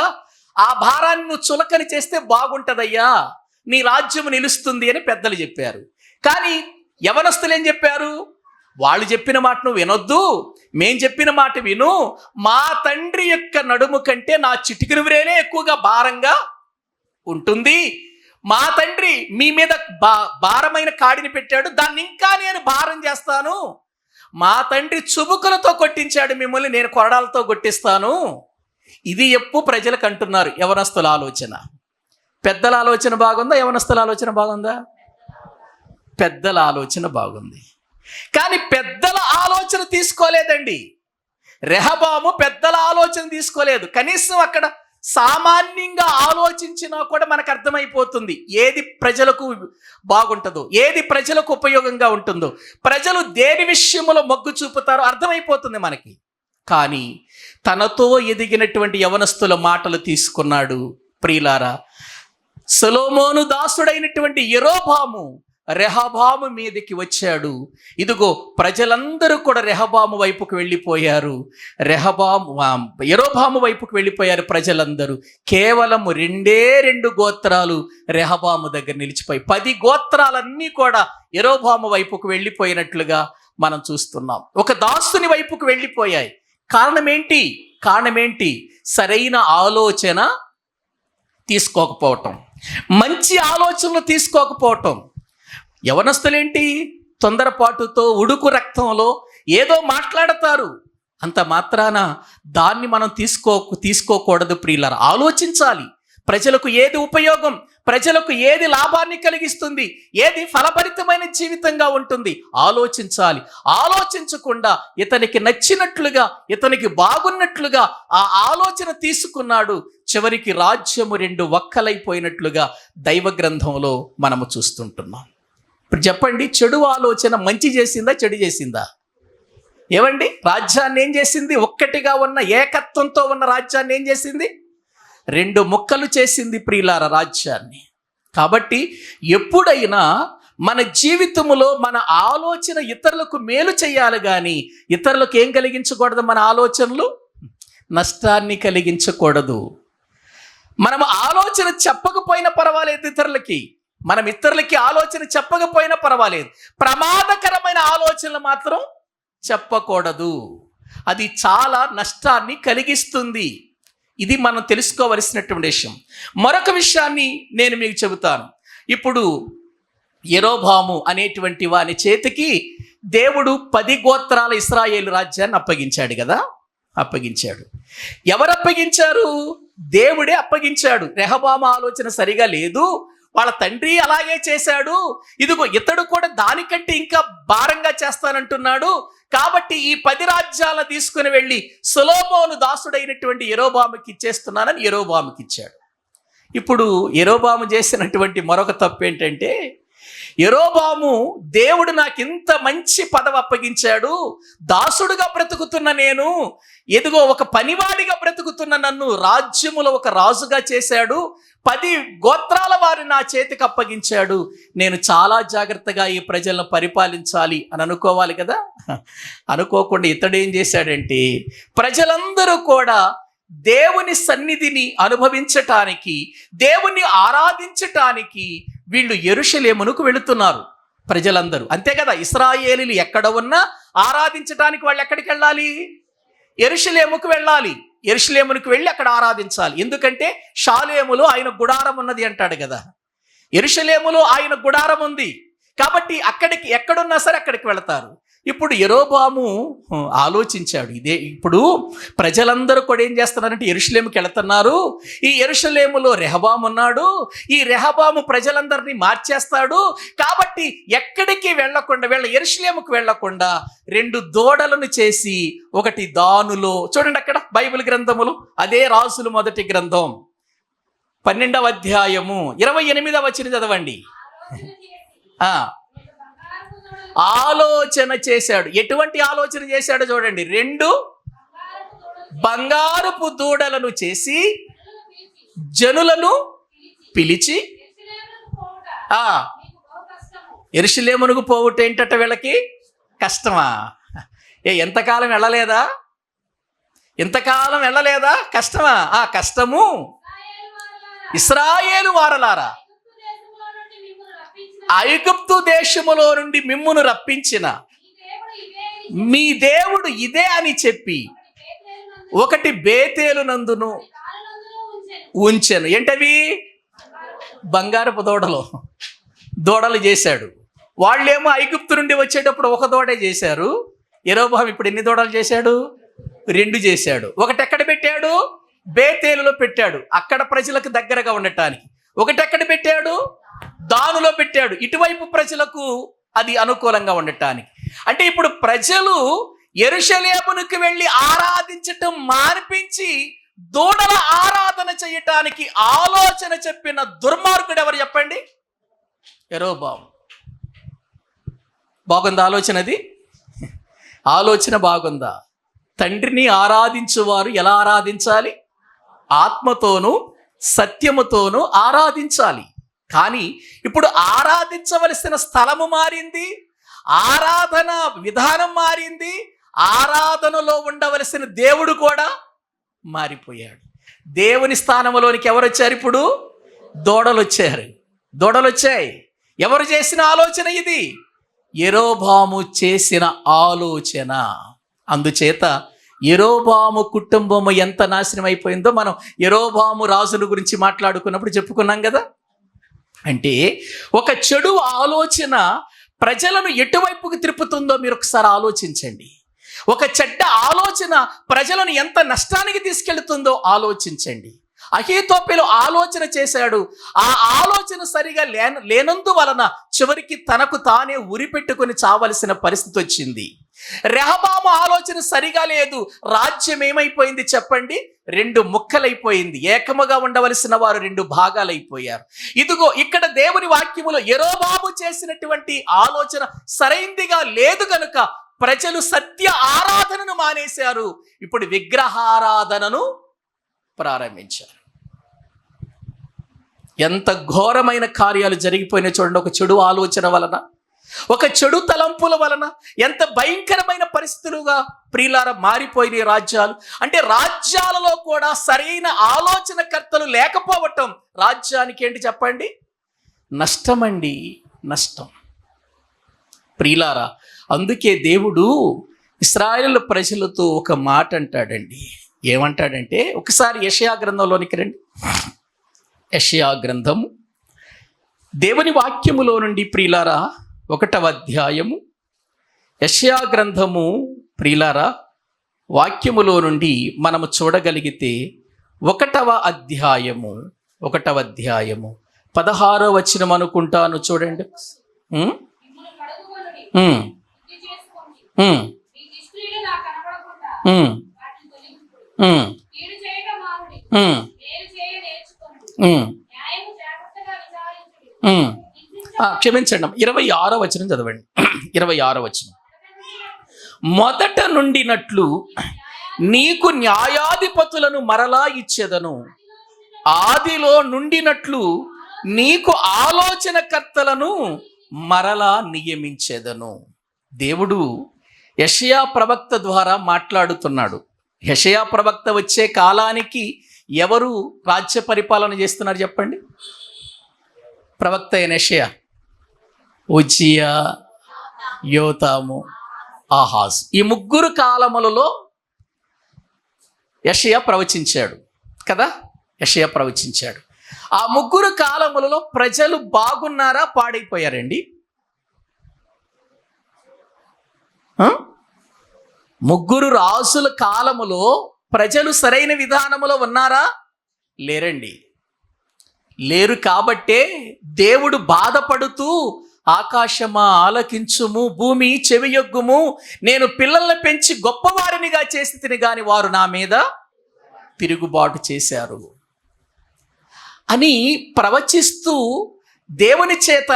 ఆ భారాన్ని నువ్వు చులకని చేస్తే బాగుంటదయ్యా, నీ రాజ్యం నిలుస్తుంది అని పెద్దలు చెప్పారు. కానీ యవనస్తులు ఏం చెప్పారు? వాళ్ళు చెప్పిన మాట నువ్వు వినొద్దు, మేం చెప్పిన మాట విను, మా తండ్రి యొక్క నడుము కంటే నా చిటికెన వ్రేలే ఎక్కువగా భారంగా ఉంటుంది, మా తండ్రి మీ మీద భారమైన కాడిని పెట్టాడు, దాన్ని ఇంకా నేను భారం చేస్తాను, మా తండ్రి చుబుకులతో కొట్టించాడు మిమ్మల్ని, నేను కొరడాలతో కొట్టిస్తాను. ఇది ఎప్పు ప్రజలకు అంటున్నారు యవనస్తుల ఆలోచన. పెద్దల ఆలోచన బాగుందా, యవనస్తుల ఆలోచన బాగుందా? పెద్దల ఆలోచన బాగుంది. కానీ పెద్దల ఆలోచన తీసుకోలేదండి. రెహబాము పెద్దల ఆలోచన తీసుకోలేదు. కనీసం అక్కడ సామాన్యంగా ఆలోచించినా కూడా మనకు అర్థమైపోతుంది ఏది ప్రజలకు బాగుంటుందో, ఏది ప్రజలకు ఉపయోగంగా ఉంటుందో, ప్రజలు దేని విషయంలో మొగ్గు చూపుతారో అర్థమైపోతుంది మనకి. కానీ తనతో ఎదిగినటువంటి యవనస్తుల మాటలు తీసుకున్నాడు. ప్రియులారా, సొలొమోను దాసుడైనటువంటి యరొబాము రెహబాము మీదకి వచ్చాడు. ఇదిగో ప్రజలందరూ కూడా రెహబాము వైపుకు వెళ్ళిపోయారు. యరొబాము వైపుకు వెళ్ళిపోయారు ప్రజలందరూ. కేవలం 2 గోత్రాలు రెహబాము దగ్గర నిలిచిపోయి 10 గోత్రాలన్నీ కూడా యరొబాము వైపుకు వెళ్ళిపోయినట్లుగా మనం చూస్తున్నాం. ఒక దాసుని వైపుకు వెళ్ళిపోయాయి. కారణం ఏంటి? సరైన ఆలోచన తీసుకోకపోవటం, మంచి ఆలోచనలు తీసుకోకపోవటం. యవనస్తులేంటి, తొందరపాటుతో ఉడుకు రక్తంలో ఏదో మాట్లాడతారు, అంత మాత్రాన దాన్ని మనం తీసుకోకూడదు ప్రియులారా. ఆలోచించాలి. ప్రజలకు ఏది ఉపయోగం, ప్రజలకు ఏది లాభాన్ని కలిగిస్తుంది, ఏది ఫలభరితమైన జీవితంగా ఉంటుంది ఆలోచించాలి. ఆలోచించకుండా ఇతనికి నచ్చినట్లుగా, ఇతనికి బాగున్నట్లుగా ఆ ఆలోచన తీసుకున్నాడు. చివరికి రాజ్యము 2 వక్కలైపోయినట్లుగా దైవ గ్రంథంలో మనము చూస్తుంటున్నాం. ఇప్పుడు చెప్పండి, చెడు ఆలోచన మంచి చేసిందా, చెడు చేసిందా? ఏమండి, రాజ్యాన్ని ఏం చేసింది? ఒక్కటిగా ఉన్న ఏకత్వంతో ఉన్న రాజ్యాన్ని ఏం చేసింది? రెండు ముక్కలు చేసింది ప్రియులార రాజ్యాన్ని. కాబట్టి ఎప్పుడైనా మన జీవితంలో మన ఆలోచన ఇతరులకు మేలు చేయాలి కానీ ఇతరులకు ఏం కలిగించకూడదు? మన ఆలోచనలు నష్టాన్ని కలిగించకూడదు. మనం ఆలోచన చెప్పకపోయినా పర్వాలేదు, మనం ఇతరులకి ఆలోచన చెప్పకపోయినా పర్వాలేదు, ప్రమాదకరమైన ఆలోచనలు మాత్రం చెప్పకూడదు. అది చాలా నష్టాన్ని కలిగిస్తుంది. ఇది మనం తెలుసుకోవలసినటువంటి విషయం. మరొక విషయాన్ని నేను మీకు చెబుతాను. ఇప్పుడు యెరోబాము అనేటువంటి వాని చేతికి దేవుడు 10 గోత్రాల ఇశ్రాయేలు రాజ్యాన్ని అప్పగించాడు కదా, అప్పగించాడు. ఎవరు అప్పగించారు? దేవుడే అప్పగించాడు. రెహబాము ఆలోచన సరిగా లేదు, వాళ్ళ తండ్రి అలాగే చేశాడు, ఇదిగో ఇతడు కూడా దానికంటే ఇంకా భారంగా చేస్తానంటున్నాడు, కాబట్టి ఈ 10 రాజ్యాలను తీసుకుని వెళ్ళి సొలొమోను దాసుడైనటువంటి యెరోబాముకి ఇచ్చేస్తున్నానని యెరోబాముకి ఇచ్చాడు. ఇప్పుడు యెరోబాము చేసినటువంటి మరొక తప్పు ఏంటంటే, యెరోబాము దేవుడు నాకు ఇంత మంచి పదవి అప్పగించాడు, దాసుడుగా బ్రతుకుతున్న నేను, ఎదుగో ఒక పనివాడిగా బ్రతుకుతున్న నన్ను రాజ్యములో ఒక రాజుగా చేశాడు, 10 గోత్రాల వారిని నా చేతికి అప్పగించాడు, నేను చాలా జాగ్రత్తగా ఈ ప్రజలను పరిపాలించాలి అని అనుకోవాలి కదా. అనుకోకుండా ఇతడేం చేశాడంటే, ప్రజలందరూ కూడా దేవుని సన్నిధిని అనుభవించటానికి, దేవుని ఆరాధించటానికి వీళ్ళు యెరూషలేమునకు వెళుతున్నారు ప్రజలందరూ, అంతే కదా. ఇశ్రాయేలీయులు ఎక్కడ ఉన్నా ఆరాధించటానికి వాళ్ళు ఎక్కడికి వెళ్ళాలి? యెరూషలేముకు వెళ్ళాలి. యెరూషలేమునకు వెళ్ళి అక్కడ ఆరాధించాలి. ఎందుకంటే షాలేములో ఆయన గుడారం ఉన్నది అంటాడు కదా, యెరూషలేములో ఆయన గుడారం ఉంది కాబట్టి అక్కడికి ఎక్కడున్నా సరే అక్కడికి వెళతారు. ఇప్పుడు యెరోబాము ఆలోచించాడు, ఇదే ఇప్పుడు ప్రజలందరూ కూడా ఏం చేస్తున్నారంటే యెరూషలేముకి వెళుతున్నారు, ఈ యెరూషలేములో రెహబాము ఉన్నాడు, ఈ రెహబాము ప్రజలందరినీ మార్చేస్తాడు, కాబట్టి ఎక్కడికి వెళ్ళకుండా యెరూషలేముకు వెళ్ళకుండా 2 దూడలను చేసి, ఒకటి దానులో, చూడండి అక్కడ బైబిల్ గ్రంథములు, అదే రాజులు మొదటి గ్రంథం 12వ అధ్యాయము 28వ వచనం చదవండి. ఆలోచన చేశాడు. ఎటువంటి ఆలోచన చేశాడో చూడండి. 2 బంగారపు దూడలను చేసి జనులను పిలిచి, యెరూషలేమునకు పోవుట ఏంటట వీళ్ళకి కష్టమా? ఎంతకాలం వెళ్ళలేదా? కష్టమా? కష్టము. ఇశ్రాయేలు వారలారా, ఐగుప్తు దేశములో నుండి మిమ్మును రప్పించిన మీ దేవుడు ఇదే అని చెప్పి ఒకటి బేతేలు నందును ఉంచెను. ఏంటవి? బంగారపు దూడలు చేశాడు. వాళ్ళేమో ఐగుప్తు నుండి వచ్చేటప్పుడు ఒక దూడే చేశారు. యెరోబాము ఇప్పుడు ఎన్ని దూడలు చేశాడు? 2 చేశాడు. ఒకటి ఎక్కడ పెట్టాడు? బేతేలులో పెట్టాడు, అక్కడ ప్రజలకు దగ్గరగా ఉండటానికి. ఒకటి ఎక్కడ పెట్టాడు? దానులో పెట్టాడు, ఇటువైపు ప్రజలకు అది అనుకూలంగా ఉండటానికి. అంటే ఇప్పుడు ప్రజలు యెరూషలేమునకు వెళ్ళి ఆరాధించటం మానిపించి దూడల ఆరాధన చేయటానికి ఆలోచన చెప్పిన దుర్మార్గుడు ఎవరు చెప్పండి? యెరోబాము. బాగుందా ఆలోచనది? ఆలోచన బాగుందా? తండ్రిని ఆరాధించువారు ఎలా ఆరాధించాలి? ఆత్మతోనూ సత్యముతోనూ ఆరాధించాలి. కానీ ఇప్పుడు ఆరాధించవలసిన స్థలము మారింది, ఆరాధన విధానం మారింది, ఆరాధనలో ఉండవలసిన దేవుడు కూడా మారిపోయాడు. దేవుని స్థానంలోనికి ఎవరు వచ్చారు? ఇప్పుడు దూడలు వచ్చాయి. ఎవరు చేసిన ఆలోచన ఇది? యెరోబాము చేసిన ఆలోచన. అందుచేత యెరోబాము కుటుంబము ఎంత నాశనం అయిపోయిందో మనం యెరోబాము రాజుల గురించి మాట్లాడుకున్నప్పుడు చెప్పుకున్నాం కదా. అంటే ఒక చెడు ఆలోచన ప్రజలను ఎటువైపుకి త్రిప్పుతుందో మీరు ఒకసారి ఆలోచించండి. ఒక చెడ్డ ఆలోచన ప్రజలను ఎంత నష్టానికి తీసుకెళ్తుందో ఆలోచించండి. అహీతోపెలు ఆలోచన చేశాడు, ఆ ఆలోచన సరిగా లేనందువలన చివరికి తనకు తానే ఉరిపెట్టుకొని చావలసిన పరిస్థితి వచ్చింది. రెహబాము ఆలోచన సరిగా లేదు, రాజ్యం ఏమైపోయింది చెప్పండి? 2 ముక్కలైపోయింది. ఏకముగా ఉండవలసిన వారు 2 భాగాలైపోయారు. ఇదిగో ఇక్కడ దేవుని వాక్యములో యెరోబాము చేసినటువంటి ఆలోచన సరైందిగా లేదు కనుక ప్రజలు సత్య ఆరాధనను మానేశారు, ఇప్పుడు విగ్రహారాధనను ప్రారంభించారు. ఎంత ఘోరమైన కార్యాలు జరిగిపోయినా చూడండి. ఒక చెడు ఆలోచన వలన, ఒక చెడు తలంపుల వలన ఎంత భయంకరమైన పరిస్థితులుగా ప్రియులారా మారిపోయినాయి రాజ్యాలు. అంటే రాజ్యాలలో కూడా సరైన ఆలోచనకర్తలు లేకపోవటం రాజ్యానికి ఏంటి చెప్పండి? నష్టమండి, నష్టం. ప్రియులారా, అందుకే దేవుడు ఇశ్రాయేలు ప్రజలతో ఒక మాట అంటాడండి. ఏమంటాడంటే, ఒకసారి యెషయా గ్రంథంలోనికి రండి. యెషయా గ్రంథము దేవుని వాక్యములో నుండి ప్రియులారా 1వ అధ్యాయము. యెషయా గ్రంథము ప్రియులారా వాక్యములో నుండి మనము చూడగలిగితే 1వ అధ్యాయము 16వ వచనం అనుకుంటాను, చూడండి. క్షమించండి, 26వ వచనం చదవండి. 26వ వచనం. మొదట నుండినట్లు నీకు న్యాయాధిపతులను మరలా ఇచ్చేదను, ఆదిలో నుండినట్లు నీకు ఆలోచనకర్తలను మరలా నియమించేదను. దేవుడు యెషయా ప్రవక్త ద్వారా మాట్లాడుతున్నాడు. యెషయా ప్రవక్త వచ్చే కాలానికి ఎవరు రాజ్య పరిపాలన చేస్తున్నారు చెప్పండి? ప్రవక్త అయిన యెషయా, ఉజ్జియా, యోతాము, ఆహాజ్, ఈ ముగ్గురు కాలములలో యెషయా ప్రవచించాడు కదా. యెషయా ప్రవచించాడు. ఆ ముగ్గురు కాలములలో ప్రజలు బాగున్నారా, పాడైపోయారండి? ముగ్గురు రాజుల కాలములో ప్రజలు సరైన విధానములో ఉన్నారా? లేరండి, లేరు. కాబట్టే దేవుడు బాధపడుతూ, ఆకాశమా ఆలకించుము, భూమి చెవియొగ్గుము, నేను పిల్లల్ని పెంచి గొప్పవారినిగా చేసి తిని గాని వారు నా మీద తిరుగుబాటు చేశారు అని ప్రవచిస్తూ దేవుని చేత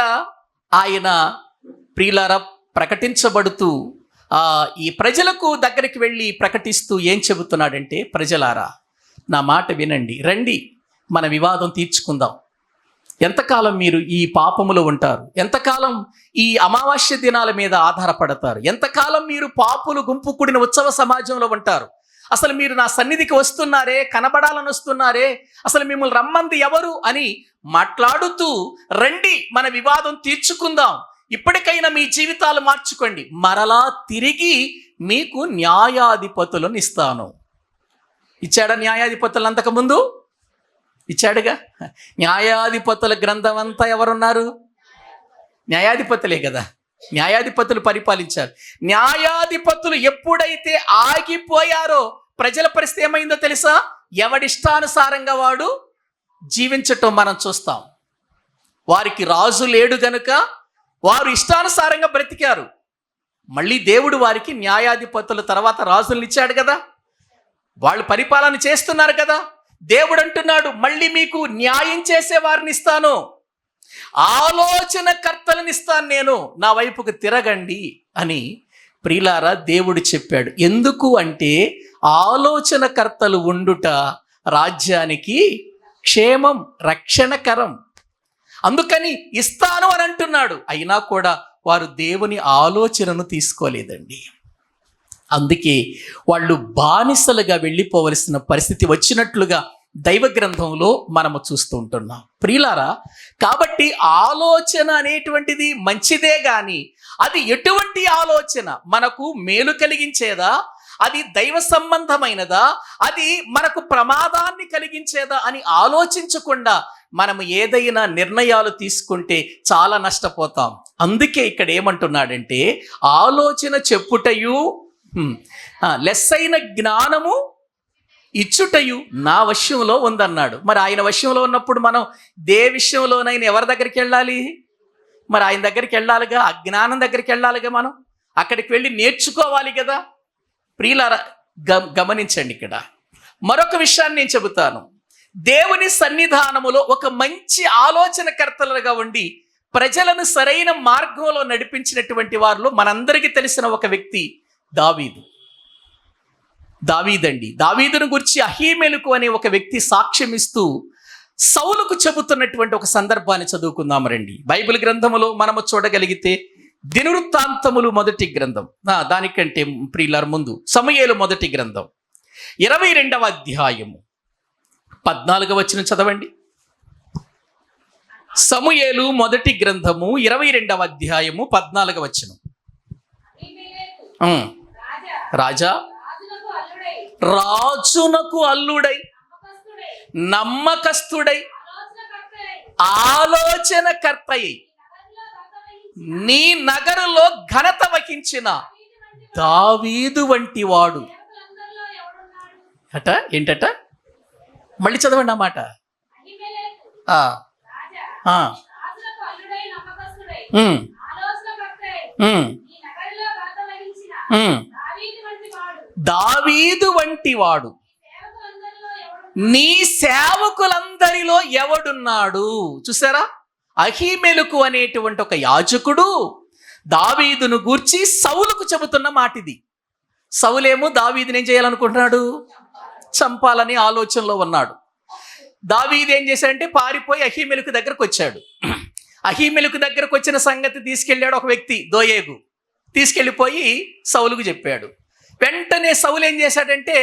ఆయన ప్రియులారా ప్రకటించబడుతూ ఈ ప్రజలకు దగ్గరికి వెళ్ళి ప్రకటిస్తూ ఏం చెబుతున్నాడంటే, ప్రజలారా నా మాట వినండి, రండి మన వివాదం తీర్చుకుందాం. ఎంతకాలం మీరు ఈ పాపములో ఉంటారు? ఎంతకాలం ఈ అమావాస్య దినాల మీద ఆధారపడతారు? ఎంతకాలం మీరు పాపులు గుంపు కూడిన ఉత్సవ సమాజంలో ఉంటారు? అసలు మీరు నా సన్నిధికి వస్తున్నారే, కనబడాలని వస్తున్నారే, అసలు మిమ్మల్ని రమ్మంది ఎవరు అని మాట్లాడుతూ, రండి మన వివాదం తీర్చుకుందాం, ఇప్పటికైనా మీ జీవితాలు మార్చుకోండి, మరలా తిరిగి మీకు న్యాయాధిపతులను ఇస్తాను. ఇచ్చాడా న్యాయాధిపతులు? అంతకుముందు ఇచ్చాడుగా. న్యాయాధిపతుల గ్రంథం అంతా ఎవరున్నారు? న్యాయాధిపతులే కదా. న్యాయాధిపతులు పరిపాలించారు. న్యాయాధిపతులు ఎప్పుడైతే ఆగిపోయారో ప్రజల పరిస్థితి ఏమైందో తెలుసా? ఎవడిష్టానుసారంగా వాడు జీవించటం మనం చూస్తాం. వారికి రాజు లేడు గనుక వారు ఇష్టానుసారంగా బ్రతికారు. మళ్ళీ దేవుడు వారికి న్యాయాధిపతుల తర్వాత రాజులను ఇచ్చాడు కదా. వాళ్ళు పరిపాలన చేస్తున్నారు కదా. దేవుడు అంటున్నాడు, మళ్ళీ మీకు న్యాయం చేసే వారిని ఇస్తాను, ఆలోచనకర్తలను ఇస్తాను, నేను నా వైపుకు తిరగండి అని ప్రియులారా దేవుడు చెప్పాడు. ఎందుకు అంటే ఆలోచనకర్తలు ఉండుట రాజ్యానికి క్షేమం, రక్షణకరం. అందుకని ఇస్తాను అని అంటున్నాడు. అయినా కూడా వారు దేవుని ఆలోచనను తీసుకోలేదండి. అందుకే వాళ్ళు బానిసలుగా వెళ్ళిపోవలసిన పరిస్థితి వచ్చినట్లుగా దైవ గ్రంథంలో మనము చూస్తూ ఉంటున్నాం ప్రియులారా. కాబట్టి ఆలోచన అనేటువంటిది మంచిదే గాని అది ఎటువంటి ఆలోచన, మనకు మేలు కలిగించేదా, అది దైవ సంబంధమైనదా, అది మనకు ప్రమాదాన్ని కలిగించేదా అని ఆలోచించకుండా మనము ఏదైనా నిర్ణయాలు తీసుకుంటే చాలా నష్టపోతాం. అందుకే ఇక్కడ ఏమంటున్నాడంటే, ఆలోచన చెప్పుటయు లెస్సైన జ్ఞానము ఇచ్చుటయు నా వశ్యంలో ఉందన్నాడు. మరి ఆయన వశ్యంలో ఉన్నప్పుడు మనం దే విషయంలోనైనా ఎవరి దగ్గరికి వెళ్ళాలి? మరి ఆయన దగ్గరికి వెళ్ళాలిగా, ఆ జ్ఞానం దగ్గరికి వెళ్ళాలిగా. మనం అక్కడికి వెళ్ళి నేర్చుకోవాలి కదా. ప్రియులారా గమనించండి, ఇక్కడ మరొక విషయాన్ని నేను చెబుతాను. దేవుని సన్నిధానములో ఒక మంచి ఆలోచనకర్తలుగా ఉండి ప్రజలను సరైన మార్గంలో నడిపించినటువంటి వారిలో మనందరికీ తెలిసిన ఒక వ్యక్తి దావీదండి. దావీదును గురించి అహీమెలకు అనే ఒక వ్యక్తి సాక్ష్యం ఇస్తూ సౌలుకు చెబుతున్నటువంటి ఒక సందర్భాన్ని చదువుకుందాం రండి. బైబిల్ గ్రంథములో మనము చూడగలిగితే దినవృత్తాంతములు మొదటి గ్రంథం, దానికంటే ప్రియులారా ముందు సమూయేలు మొదటి గ్రంథం 22వ అధ్యాయము 14వ వచనం చదవండి. సమూయేలు మొదటి గ్రంథము 22వ అధ్యాయము 14వ వచనం. రాజా రాజునకు అల్లుడై నమ్మకస్తుడై ఆలోచనకర్తయై నీ నగరులో ఘనత వహించిన దావీదు వంటి వాడు అట. ఏంటట? మళ్ళీ చదవండి ఆ మాట. దావీదు వంటి వాడు నీ సేవకులందరిలో ఎవడున్నాడు? చూసారా, అహీమెలకు అనేటువంటి ఒక యాజకుడు దావీదును గూర్చి సౌలుకు చెబుతున్న మాట ఇది. సౌలేమో దావీదుని ఏం చేయాలనుకుంటున్నాడు? చంపాలని ఆలోచనలో ఉన్నాడు. దావీదు ఏం చేశాడంటే పారిపోయి అహీమెలకు దగ్గరకు వచ్చాడు. అహీమెలకు దగ్గరకు వచ్చిన సంగతి తీసుకెళ్ళాడు ఒక వ్యక్తి, దోయేగు. తీసుకెళ్ళిపోయి సౌలుకు చెప్పాడు. వెంటనే సౌలు ఏం చేశాడంటే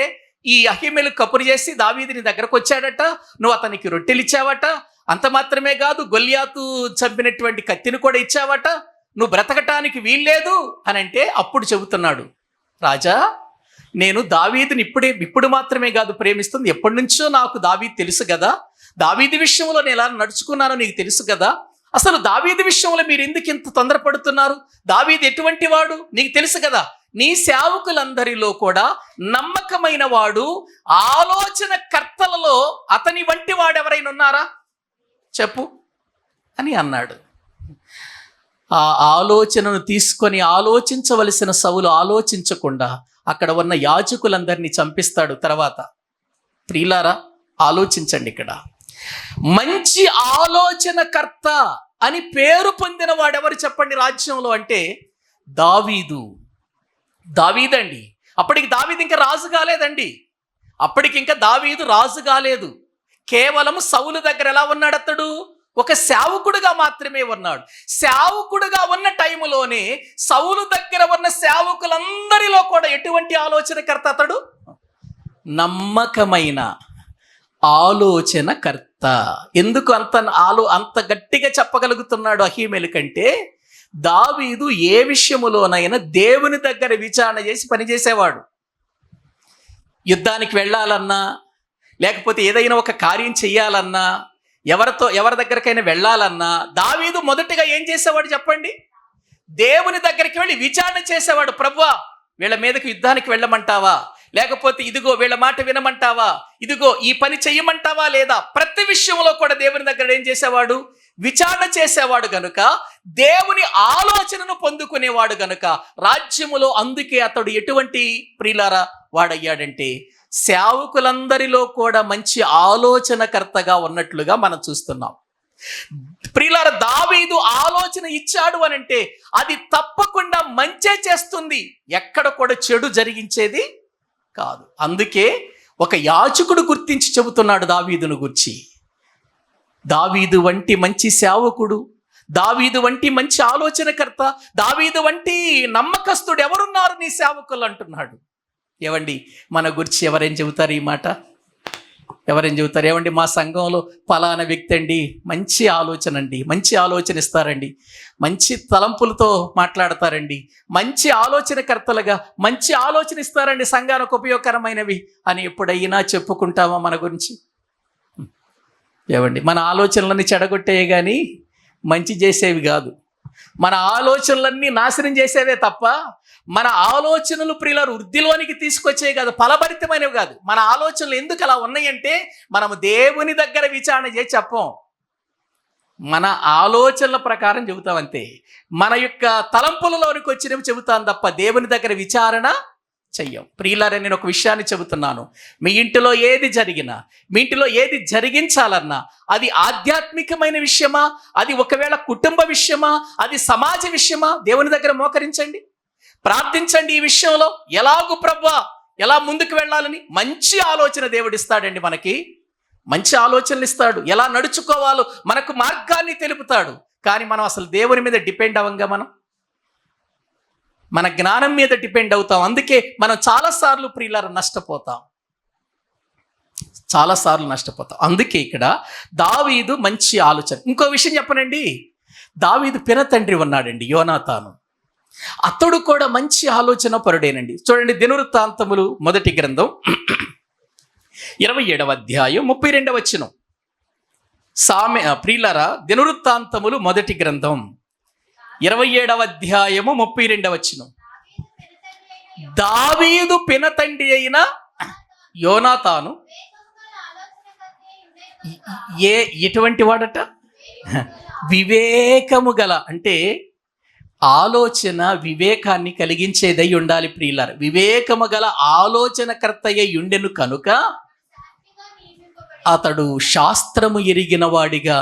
ఈ అహీమెలకు కబురు చేసి దావీదుని దగ్గరకు వచ్చాడట, నువ్వు అతనికి రొట్టెలు ఇచ్చావట, అంత మాత్రమే కాదు గొల్యాతు చంపినటువంటి కత్తిని కూడా ఇచ్చావట, నువ్వు బ్రతకటానికి వీల్లేదు అని అంటే అప్పుడు చెబుతున్నాడు, రాజా నేను దావీదుని ఇప్పుడు మాత్రమే కాదు ప్రేమిస్తుంది, ఎప్పటి నుంచో నాకు దావీదు తెలుసు కదా, దావీదు విషయంలో నేను ఎలా నడుచుకున్నానో నీకు తెలుసు కదా, అసలు దావీదు విషయంలో మీరు ఎందుకు ఇంత తొందరపడుతున్నారు? దావీదు ఎటువంటి వాడు నీకు తెలుసు కదా, నీ సేవకులందరిలో కూడా నమ్మకమైన వాడు, ఆలోచన కర్తలలో అతని వంటి వాడు ఎవరైనా ఉన్నారా చెప్పు అని అన్నాడు. ఆ ఆలోచనను తీసుకొని ఆలోచించవలసిన సౌలు ఆలోచించకుండా అక్కడ ఉన్న యాజకులందరినీ చంపిస్తాడు. తర్వాత ప్రియులారా ఆలోచించండి, ఇక్కడ మంచి ఆలోచనకర్త అని పేరు పొందిన వాడెవరు చెప్పండి రాజ్యంలో అంటే దావీదండి. అప్పటికి దావీదు ఇంకా రాజు కాలేదండి. దావీదు రాజు కాలేదు. కేవలం సౌలు దగ్గర ఎలా ఉన్నాడు? అతడు ఒక సేవకుడుగా మాత్రమే ఉన్నాడు. సేవకుడుగా ఉన్న టైములోనే సౌలు దగ్గర ఉన్న సేవకులందరిలో కూడా ఎటువంటి ఆలోచనకర్త అతడు? నమ్మకమైన ఆలోచనకర్త. ఎందుకు అంత గట్టిగా చెప్పగలుగుతున్నాడు అహీమెలు కంటే, దావీదు ఏ విషయములోనైనా దేవుని దగ్గర విచారణ చేసి పనిచేసేవాడు. యుద్ధానికి వెళ్ళాలన్నా, లేకపోతే ఏదైనా ఒక కార్యం చెయ్యాలన్నా, ఎవరి దగ్గరకైనా వెళ్ళాలన్నా దావీదు మొదటిగా ఏం చేసేవాడు చెప్పండి? దేవుని దగ్గరికి వెళ్ళి విచారణ చేసేవాడు. ప్రభువా వీళ్ళ మీదకి యుద్ధానికి వెళ్ళమంటావా, లేకపోతే ఇదిగో వీళ్ళ మాట వినమంటావా, ఇదిగో ఈ పని చెయ్యమంటావా లేదా? ప్రతి విషయంలో కూడా దేవుని దగ్గర ఏం చేసేవాడు? విచారణ చేసేవాడు గనుక, దేవుని ఆలోచనను పొందుకునేవాడు గనుక రాజ్యములో అందుకే అతడు ఎటువంటి ప్రియులారా వాడయ్యాడంటే సేవకులందరిలో కూడా మంచి ఆలోచనకర్తగా ఉన్నట్లుగా మనం చూస్తున్నాం. ప్రియులారా దావీదు ఆలోచన ఇచ్చాడు అనంటే అది తప్పకుండా మంచే చేస్తుంది, ఎక్కడ కూడా చెడు జరిగించేది కాదు. అందుకే ఒక యాజకుడు గుర్తించి చెబుతున్నాడు దావీదును గురించి, దావీదు వంటి మంచి సేవకుడు, దావీదు వంటి మంచి ఆలోచనకర్త, దావీదు వంటి నమ్మకస్తుడు ఎవరున్నారు నీ సేవకులు అంటున్నాడు. ఏవండి మన గురించి ఎవరేం చెబుతారు? ఈ మాట ఎవరేం చెబుతారు? ఏమండి మా సంఘంలో ఫలానా వ్యక్తి అండి మంచి ఆలోచన అండి, మంచి ఆలోచన ఇస్తారండి, మంచి తలంపులతో మాట్లాడతారండి, మంచి ఆలోచనకర్తలుగా మంచి ఆలోచన ఇస్తారండి, సంఘానికి ఉపయోగకరమైనవి అని ఎప్పుడైనా చెప్పుకుంటామా మన గురించి? ఏవండి మన ఆలోచనలన్నీ చెడగొట్టేవి కానీ మంచి చేసేవి కాదు. మన ఆలోచనలన్నీ నాశనం చేసేవే తప్ప మన ఆలోచనలు ప్రియుల వృద్ధిలోనికి తీసుకొచ్చేవి కాదు, ఫలభరితమైనవి కాదు. మన ఆలోచనలు ఎందుకు అలా ఉన్నాయంటే మనము దేవుని దగ్గర విచారణ చేసి చెప్పం, మన ఆలోచనల ప్రకారం చెబుతాం అంతే. మన యొక్క తలంపులలోనికి వచ్చినవి చెబుతాం తప్ప దేవుని దగ్గర విచారణ చెయ్యం. ప్రియులారా నేను ఒక విషయాన్ని చెబుతున్నాను, మీ ఇంటిలో ఏది జరిగినా, మీ ఇంటిలో ఏది జరిగించాలన్నా అది ఆధ్యాత్మికమైన విషయమా, అది ఒకవేళ కుటుంబ విషయమా, అది సమాజ విషయమా, దేవుని దగ్గర మోకరించండి, ప్రార్థించండి. ఈ విషయంలో ఎలాగూ ప్రభువా ఎలా ముందుకు వెళ్ళాలని మంచి ఆలోచన దేవుడిస్తాడండి మనకి. మంచి ఆలోచనలు ఇస్తాడు, ఎలా నడుచుకోవాలో మనకు మార్గాన్ని తెలుపుతాడు. కానీ మనం అసలు దేవుని మీద డిపెండ్ అవ్వంగా, మనం మన జ్ఞానం మీద డిపెండ్ అవుతాం. అందుకే మనం చాలాసార్లు ప్రియులారా నష్టపోతాం. అందుకే ఇక్కడ దావీదు మంచి ఆలోచన. ఇంకో విషయం చెప్పనండి, దావీదు పినతండ్రి ఉన్నాడండి యోనాతాను. అతడు కూడా మంచి ఆలోచన పరుడేనండి. చూడండి, దినవృత్తాంతములు మొదటి గ్రంథం 27వ అధ్యాయం 32వ వచనం. ప్రియులారా, దినవృత్తాంతములు మొదటి గ్రంథం 27వ అధ్యాయము 32వ వచనం. దావీదు పినతండ్రి అయిన యోనాతాను ఎటువంటి వాడట? వివేకము గల, అంటే ఆలోచన వివేకాన్ని కలిగించేదై ఉండాలి ప్రియులారా. వివేకము గల ఆలోచనకర్తయ్య ఉండెను కనుక అతడు శాస్త్రము ఎరిగిన వాడిగా,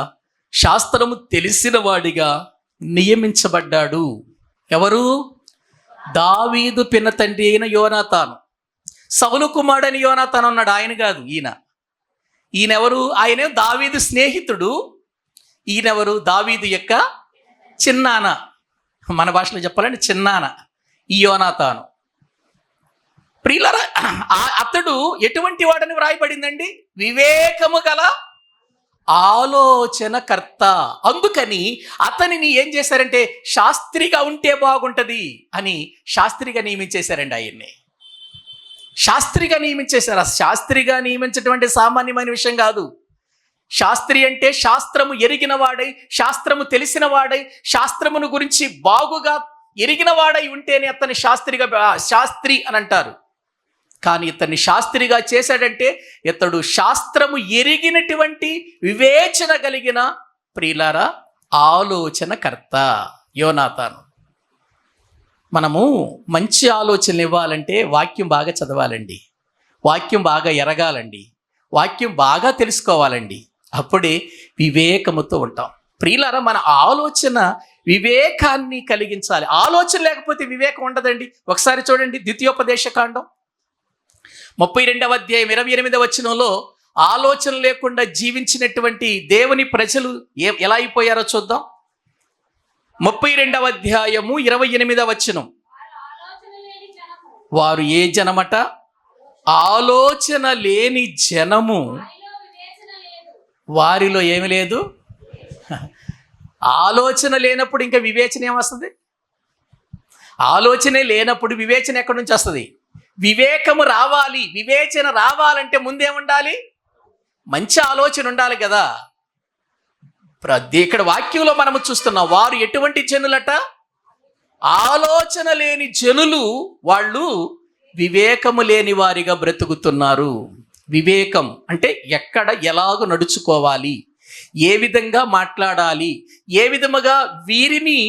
శాస్త్రము తెలిసిన వాడిగా నియమించబడ్డాడు. ఎవరు? దావీదు పినతండ్రి అయిన యోనాతాను. సౌలు కుమారుడని యోనాతాను ఉన్నాడు, ఆయన కాదు ఈయనెవరు? ఆయనే దావీదు స్నేహితుడు. ఈయనెవరు? దావీదు యొక్క చిన్నాన్న, మన భాషలో చెప్పాలంటే చిన్నాన్న ఈ యోనాతాను. ప్రియులారా, అతడు ఎటువంటి వాడని వ్రాయబడిందండి? వివేకము గల ఆలోచనకర్త. అందుకని అతనిని ఏం చేశారంటే శాస్త్రిగా ఉంటే బాగుంటది అని శాస్త్రిగా నియమించేశారండి. ఆయన్ని శాస్త్రిగా నియమించేశారు. శాస్త్రిగా నియమించడం అంటే సామాన్యమైన విషయం కాదు. శాస్త్రి అంటే శాస్త్రము ఎరిగిన వాడై, శాస్త్రము తెలిసిన వాడై, శాస్త్రమును గురించి బాగుగా ఎరిగిన వాడై ఉంటేనే అతన్ని శాస్త్రి అని అంటారు. కానీ ఇతన్ని శాస్త్రిగా చేశాడంటే ఇతడు శాస్త్రము ఎరిగినటువంటి వివేచన కలిగిన ప్రియులారా ఆలోచనకర్త యోనాతాను. మనము మంచి ఆలోచనలు ఇవ్వాలంటే వాక్యం బాగా చదవాలండి, వాక్యం బాగా ఎరగాలండి, వాక్యం బాగా తెలుసుకోవాలండి. అప్పుడే వివేకముతో ఉంటాం. ప్రియులారా, మన ఆలోచన వివేకాన్ని కలిగించాలి. ఆలోచన లేకపోతే వివేకం ఉండదండి. ఒకసారి చూడండి, ద్వితీయోపదేశకాండం 32వ అధ్యాయం 28వ వచనంలో ఆలోచన లేకుండా జీవించినటువంటి దేవుని ప్రజలు ఎలా అయిపోయారో చూద్దాం. 32వ అధ్యాయము 28వ వచనం. వారు ఏ జనమట? ఆలోచన లేని జనము. వారిలో ఏమి లేదు? ఆలోచన లేనప్పుడు ఇంకా వివేచన ఏమొస్తుంది? ఆలోచనే లేనప్పుడు వివేచన ఎక్కడి నుంచి వస్తుంది? వివేకము రావాలి. వివేచన రావాలంటే ముందేముండాలి? మంచి ఆలోచన ఉండాలి కదా. ఇక్కడ వాక్యంలో మనము చూస్తున్నాం, వారు ఎటువంటి జనులట? ఆలోచన లేని జనులు. వాళ్ళు వివేకము లేని వారిగా బ్రతుకుతున్నారు. వివేకం అంటే ఎక్కడ ఎలాగ నడుచుకోవాలి, ఏ విధంగా మాట్లాడాలి, ఏ విధముగా వీరిని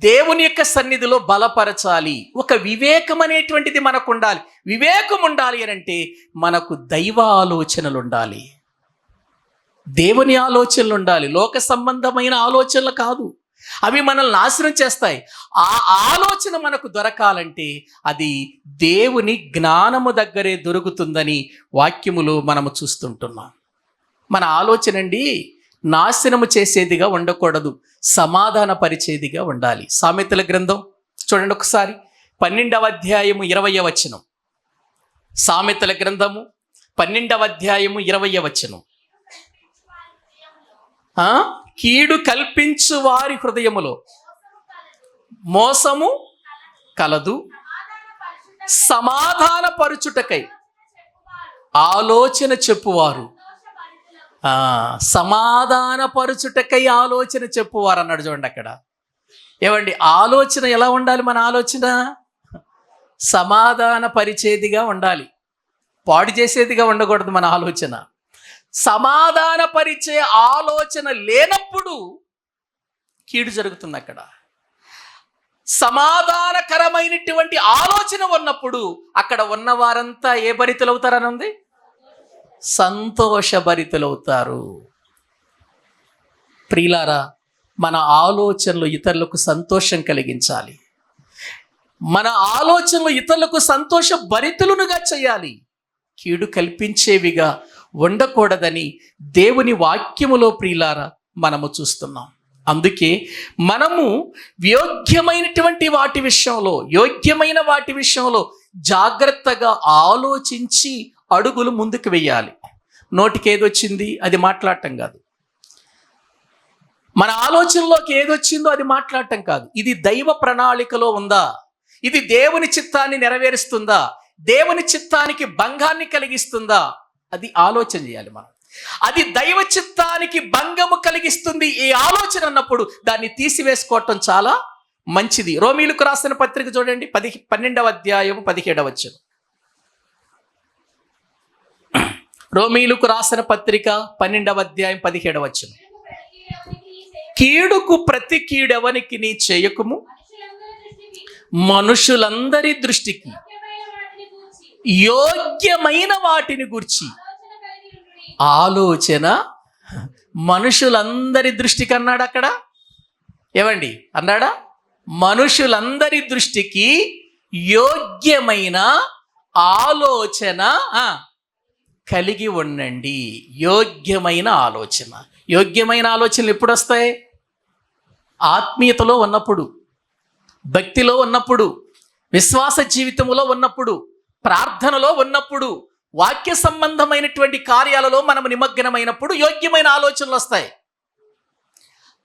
దేవుని యొక్క సన్నిధిలో బలపరచాలి. ఒక వివేకం అనేటువంటిది మనకు ఉండాలి. వివేకం ఉండాలి అని అంటే మనకు దైవ ఆలోచనలు ఉండాలి, దేవుని ఆలోచనలు ఉండాలి. లోక సంబంధమైన ఆలోచనలు కాదు, అవి మనల్ని నాశనం చేస్తాయి. ఆ ఆలోచన మనకు దొరకాలంటే అది దేవుని జ్ఞానము దగ్గరే దొరుకుతుందని వాక్యములో మనము చూస్తుంటున్నాం. మన ఆలోచన అండి నాశనము చేసేదిగా ఉండకూడదు, సమాధాన పరిచేదిగా ఉండాలి. సామెతల గ్రంథం చూడండి ఒకసారి, 12వ అధ్యాయము 20వ వచనం. సామెతల గ్రంథము 12వ అధ్యాయము 20వ వచనం. కీడు కల్పించు వారి హృదయములో మోసము కలదు, సమాధాన పరుచుటకై ఆలోచన చెప్పువారు. సమాధాన పరుచుటకై ఆలోచన చెప్పువారు అన్నాడు చూడండి అక్కడ. ఏమండి, ఆలోచన ఎలా ఉండాలి? మన ఆలోచన సమాధాన పరిచేదిగా ఉండాలి, పాడు చేసేదిగా ఉండకూడదు. మన ఆలోచన సమాధాన పరిచే ఆలోచన లేనప్పుడు కీడు జరుగుతుంది. అక్కడ సమాధానకరమైనటువంటి ఆలోచన ఉన్నప్పుడు అక్కడ ఉన్న వారంతా ఏ భరితులవుతారని ఉంది? సంతోషభరితులవుతారు. ప్రియులారా, మన ఆలోచనలు ఇతరులకు సంతోషం కలిగించాలి. మన ఆలోచనలు ఇతరులకు సంతోష భరితులుగా చేయాలి. కీడు కల్పించేవిగా ఉండకూడదని దేవుని వాక్యములో ప్రియులారా మనము చూస్తున్నాం. అందుకే మనము యోగ్యమైన వాటి విషయంలో జాగ్రత్తగా ఆలోచించి అడుగులు ముందుకు వెయ్యాలి. నోటికి ఏదొచ్చింది అది మాట్లాడటం కాదు, మన ఆలోచనలోకి ఏదొచ్చిందో అది మాట్లాడటం కాదు. ఇది దైవ ప్రణాళికలో ఉందా, ఇది దేవుని చిత్తాన్ని నెరవేరుస్తుందా, దేవుని చిత్తానికి భంగాన్ని కలిగిస్తుందా, అది ఆలోచన చేయాలి మనం. అది దైవ చిత్తానికి భంగము కలిగిస్తుంది ఈ ఆలోచన అన్నప్పుడు దాన్ని తీసివేసుకోవటం చాలా మంచిది. రోమీయులకు రాసిన పత్రిక చూడండి, 12వ అధ్యాయం 17వ వచనం. రోమీయులకు రాసిన పత్రిక 12వ అధ్యాయం 17వ వచనం. కీడుకు ప్రతి కీడెవనికి నీ చేయకుము, మనుషులందరి దృష్టికి యోగ్యమైన వాటిని గూర్చి ఆలోచన. మనుషులందరి దృష్టికి అన్నాడు అక్కడ, ఏమండి అన్నాడా? మనుషులందరి దృష్టికి యోగ్యమైన ఆలోచన కలిగి ఉండండి. యోగ్యమైన ఆలోచన. యోగ్యమైన ఆలోచనలు ఎప్పుడు వస్తాయి? ఆత్మీయతలో ఉన్నప్పుడు, భక్తిలో ఉన్నప్పుడు, విశ్వాస జీవితంలో ఉన్నప్పుడు, ప్రార్థనలో ఉన్నప్పుడు, వాక్య సంబంధమైనటువంటి కార్యాలలో మనం నిమగ్నమైనప్పుడు యోగ్యమైన ఆలోచనలు వస్తాయి.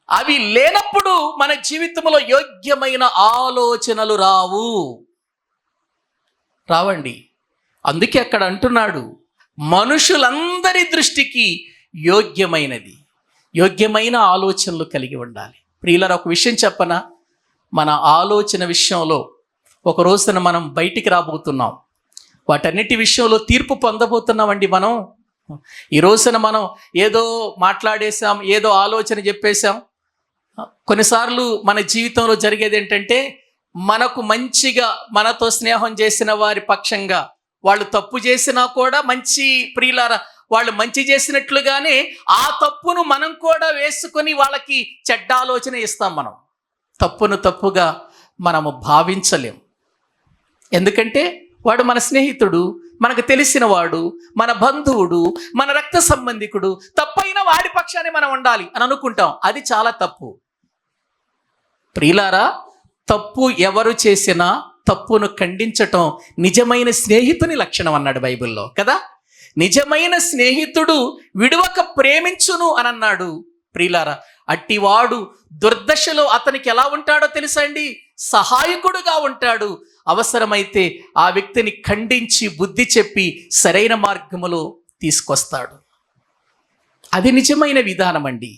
అవి లేనప్పుడు మన జీవితంలో యోగ్యమైన ఆలోచనలు రావండి. అందుకే అక్కడ అంటున్నాడు, మనుషులందరి దృష్టికి యోగ్యమైన ఆలోచనలు కలిగి ఉండాలి. ప్రియులారా, ఒక విషయం చెప్పనా? మన ఆలోచన విషయంలో ఒక రోజున మనం బయటికి రాబోతున్నాం. వాటన్నిటి విషయంలో తీర్పు పొందబోతున్నామండి. మనం ఈ రోజున మనం ఏదో మాట్లాడేశాం, ఏదో ఆలోచన చెప్పేశాం. కొన్నిసార్లు మన జీవితంలో జరిగేది ఏంటంటే, మనకు మంచిగా మనతో స్నేహం చేసిన వారి పక్షంగా వాళ్ళు తప్పు చేసినా కూడా ప్రియులారా వాళ్ళు మంచి చేసినట్లుగానే ఆ తప్పును మనం కూడా వేసుకొని వాళ్ళకి చెడ్డ ఆలోచన ఇస్తాం. మనం తప్పును తప్పుగా మనము భావించలేం. ఎందుకంటే వాడు మన స్నేహితుడు, మనకు తెలిసిన వాడు, మన బంధువుడు, మన రక్త సంబంధికుడు. తప్పైన వాడి పక్షాన్ని మనం ఉండాలి అని అనుకుంటాం. అది చాలా తప్పు. ప్రియులారా, తప్పు ఎవరు చేసినా తప్పును ఖండించటం నిజమైన స్నేహితుని లక్షణం అన్నాడు బైబిల్లో కదా. నిజమైన స్నేహితుడు విడువక ప్రేమించును అని అన్నాడు. ప్రియులారా, అట్టివాడు దుర్దశలో అతనికి ఎలా ఉంటాడో తెలుసా అండి? సహాయకుడుగా ఉంటాడు. అవసరమైతే ఆ వ్యక్తిని ఖండించి బుద్ధి చెప్పి సరైన మార్గములో తీసుకొస్తాడు. అది నిజమైన విధానం అండి.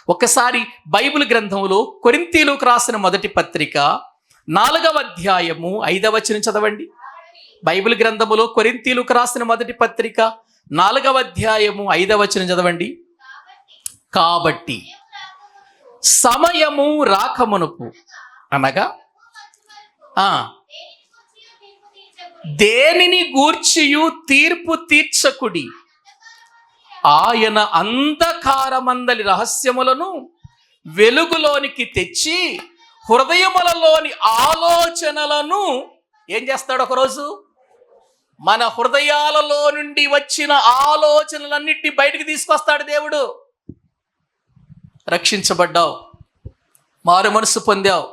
ఒకసారి బైబిల్ గ్రంథంలో కొరింథీయులకు రాసిన మొదటి పత్రిక 4వ అధ్యాయము 5వ వచనం చదవండి. బైబిల్ గ్రంథములో కొరింథీయులకు రాసిన మొదటి పత్రిక 4వ అధ్యాయము 5వ వచనం చదవండి. కాబట్టి సమయము రాకమునుపు, అనగా దేనిని గూర్చియు తీర్పు తీర్చకుడి, ఆయన అంధకారమందలి రహస్యములను వెలుగులోనికి తెచ్చి హృదయములలోని ఆలోచనలను ఏం చేస్తాడు? ఒకరోజు మన హృదయాలలో నుండి వచ్చిన ఆలోచనలన్నిటినీ బయటికి తీసుకొస్తాడు దేవుడు. రక్షించబడ్డావు, మారు మనసు పొందావు,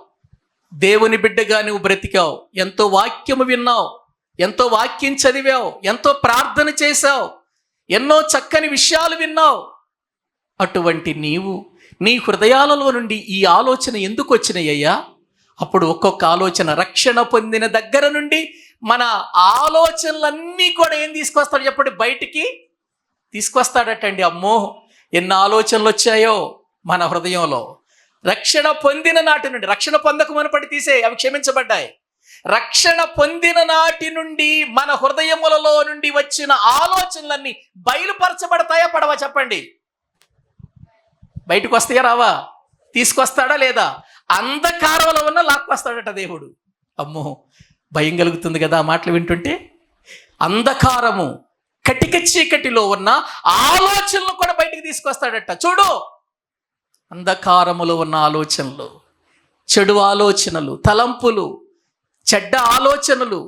దేవుని బిడ్డగా నువ్వు బ్రతికావు, ఎంతో వాక్యము విన్నావు, ఎంతో వాక్యం చదివావు, ఎంతో ప్రార్థన చేశావు, ఎన్నో చక్కని విషయాలు విన్నావు. అటువంటి నీవు నీ హృదయాలలో నుండి ఈ ఆలోచన ఎందుకు వచ్చినాయ్యా? అప్పుడు ఒక్కొక్క ఆలోచన రక్షణ పొందిన దగ్గర నుండి మన ఆలోచనలన్నీ కూడా ఏం తీసుకొస్తాడు చెప్పండి? బయటికి తీసుకొస్తాడటండి. అమ్మో, ఎన్ని ఆలోచనలు వచ్చాయో మన హృదయంలో. రక్షణ పొందిన నాటి నుండి, రక్షణ పొందక మునుపటి తీసే అవి క్షమించబడ్డాయి. రక్షణ పొందిన నాటి నుండి మన హృదయములలో నుండి వచ్చిన ఆలోచనలన్నీ బయలుపరచబడతాయా పడవా చెప్పండి? బయటకు వస్తాయా రావా? తీసుకొస్తాడా లేదా? అంధకారంలో ఉన్న లాక్కొస్తాడట దేవుడు. అమ్మో, భయం కలుగుతుంది కదా ఆ మాటలు వింటుంటే. అంధకారము, కటిక చీకటిలో ఉన్న ఆలోచనలు కూడా బయటికి తీసుకొస్తాడట. చూడు, అంధకారములో ఉన్న ఆలోచనలు, చెడు ఆలోచనలు, తలంపులు, చెడ్డ ఆలోచనలు,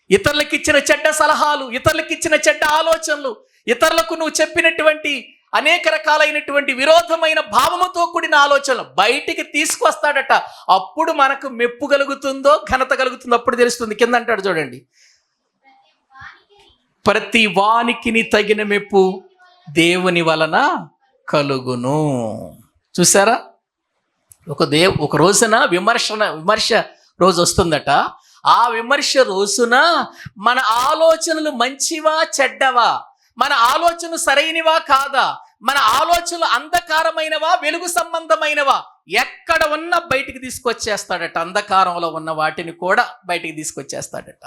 ఇతరులకిచ్చిన చెడ్డ సలహాలు, ఇతరులకిచ్చిన చెడ్డ ఆలోచనలు, ఇతరులకు నువ్వు చెప్పినటువంటి అనేక రకాలైనటువంటి విరోధమైన భావముతో కూడిన ఆలోచనలు బయటికి తీసుకొస్తాడట. అప్పుడు మనకు మెప్పు కలుగుతుందో ఘనత కలుగుతుందో అప్పుడు తెలుస్తుంది. కింద అంటాడు చూడండి, ప్రతి వానికి తగిన మెప్పు దేవుని వలన కలుగును. చూసారా, ఒక రోజున విమర్శ రోజు వస్తుందట. ఆ విమర్శ రోజున మన ఆలోచనలు మంచివా చెడ్డవా, మన ఆలోచనలు సరైనవా కాదా, మన ఆలోచనలు అంధకారమైనవా వెలుగు సంబంధమైనవా, ఎక్కడ ఉన్నా బయటికి తీసుకొచ్చేస్తాడట. అంధకారంలో ఉన్న వాటిని కూడా బయటికి తీసుకొచ్చేస్తాడట.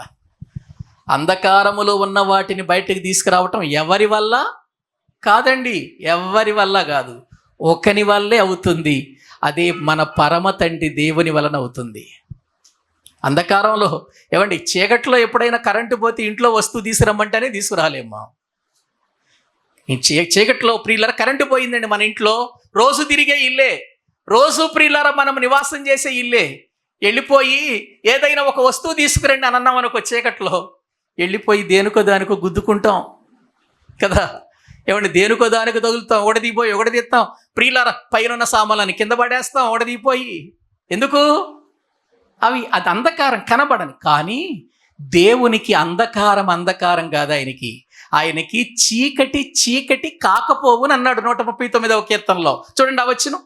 అంధకారములో ఉన్న వాటిని బయటికి తీసుకురావటం ఎవరి వల్ల కాదండి, ఎవరి వల్ల కాదు, ఒకని వల్లే అవుతుంది. అదే మన పరమ తండ్రి దేవుని వలన అవుతుంది. అంధకారంలో ఏమండి, చీకట్లో ఎప్పుడైనా కరెంటు పోతే ఇంట్లో వస్తువు తీసుకురమ్మంటేనే తీసుకురాలేమ్మా. చీకట్లో ప్రియులారా కరెంటు పోయిందండి మన ఇంట్లో, రోజు తిరిగే ఇల్లే, రోజు ప్రియులారా మనం నివాసం చేసే ఇల్లే, వెళ్ళిపోయి ఏదైనా ఒక వస్తువు తీసుకురండి అని అన్నాం అనుకో, చీకట్లో వెళ్ళిపోయి దేనికో దానికో గుద్దుకుంటాం కదా. ఏమండి, దేనికో దానికి తగులుతాం, ఒకటి తీస్తాం. ప్రియులారా పైన ఉన్న సామాన్లని కింద పడేస్తాం, ఒకటి. ఎందుకు? అది అంధకారం కనబడని. కానీ దేవునికి అంధకారం కాదు, ఆయనకి చీకటి కాకపోవుని అన్నాడు 139వ కీర్తనలో. చూడండి, అవచ్చును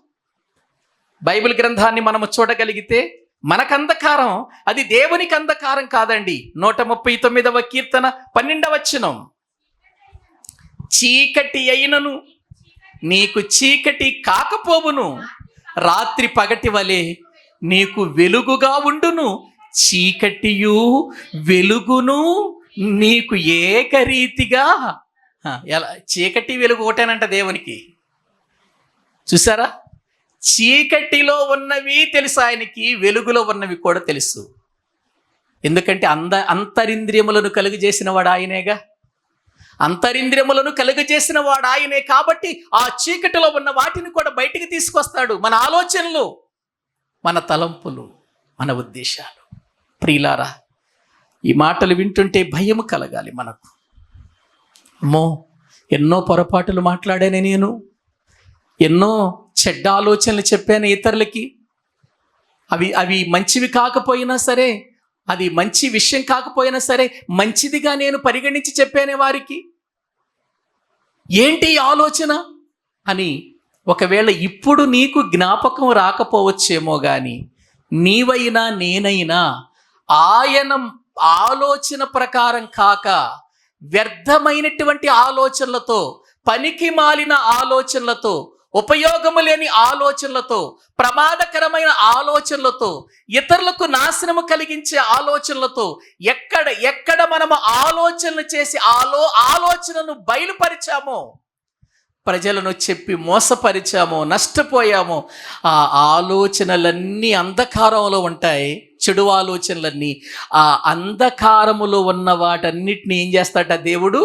బైబిల్ గ్రంథాన్ని మనము చూడగలిగితే మనకు అంధకారం, అది దేవునికి అంధకారం కాదండి. 139వ కీర్తన 12వ వచనం, చీకటి అయినను నీకు చీకటి కాకపోవును, రాత్రి పగటి వలె నీకు వెలుగుగా ఉండును, చీకటియు వెలుగును నీకు ఏకరీతిగా. ఎలా? చీకటి వెలుగు ఒకటేనంట దేవునికి. చూసారా, చీకటిలో ఉన్నవి తెలుసు ఆయనకి, వెలుగులో ఉన్నవి కూడా తెలుసు. ఎందుకంటే అంతరింద్రియములను కలుగజేసిన వాడు ఆయనేగా, అంతరింద్రియములను కలుగజేసిన వాడు ఆయనే. కాబట్టి ఆ చీకటిలో ఉన్న వాటిని కూడా బయటికి తీసుకొస్తాడు. మన ఆలోచనలు, మన తలంపులు, మన ఉద్దేశాలు. ప్రియులారా, ఈ మాటలు వింటుంటే భయం కలగాలి మనకు. అమ్మో, ఎన్నో పొరపాటులు మాట్లాడానే నేను, ఎన్నో చెడ్డ ఆలోచనలు చెప్పాను ఇతరులకి. అవి మంచివి కాకపోయినా సరే, అది మంచి విషయం కాకపోయినా సరే, మంచిదిగా నేను పరిగణించి చెప్పానే వారికి. ఏంటి ఆలోచన అని ఒకవేళ ఇప్పుడు నీకు జ్ఞాపకం రాకపోవచ్చేమో కానీ, నీవైనా నేనైనా ఆయన ఆలోచన ప్రకారం కాక వ్యర్థమైనటువంటి ఆలోచనలతో, పనికి మాలిన ఆలోచనలతో, ఉపయోగము లేని ఆలోచనలతో, ప్రమాదకరమైన ఆలోచనలతో, ఇతరులకు నాశనము కలిగించే ఆలోచనలతో ఎక్కడ మనము ఆలోచనలు చేసి ఆలోచనను బయలుపరిచామో, ప్రజలను చెప్పి మోసపరిచామో, నష్టపోయామో, ఆ ఆలోచనలన్నీ అంధకారంలో ఉంటాయి. చెడు ఆలోచనలన్నీ ఆ అంధకారములో ఉన్న వాటన్నిటిని ఏం చేస్తాడట దేవుడు?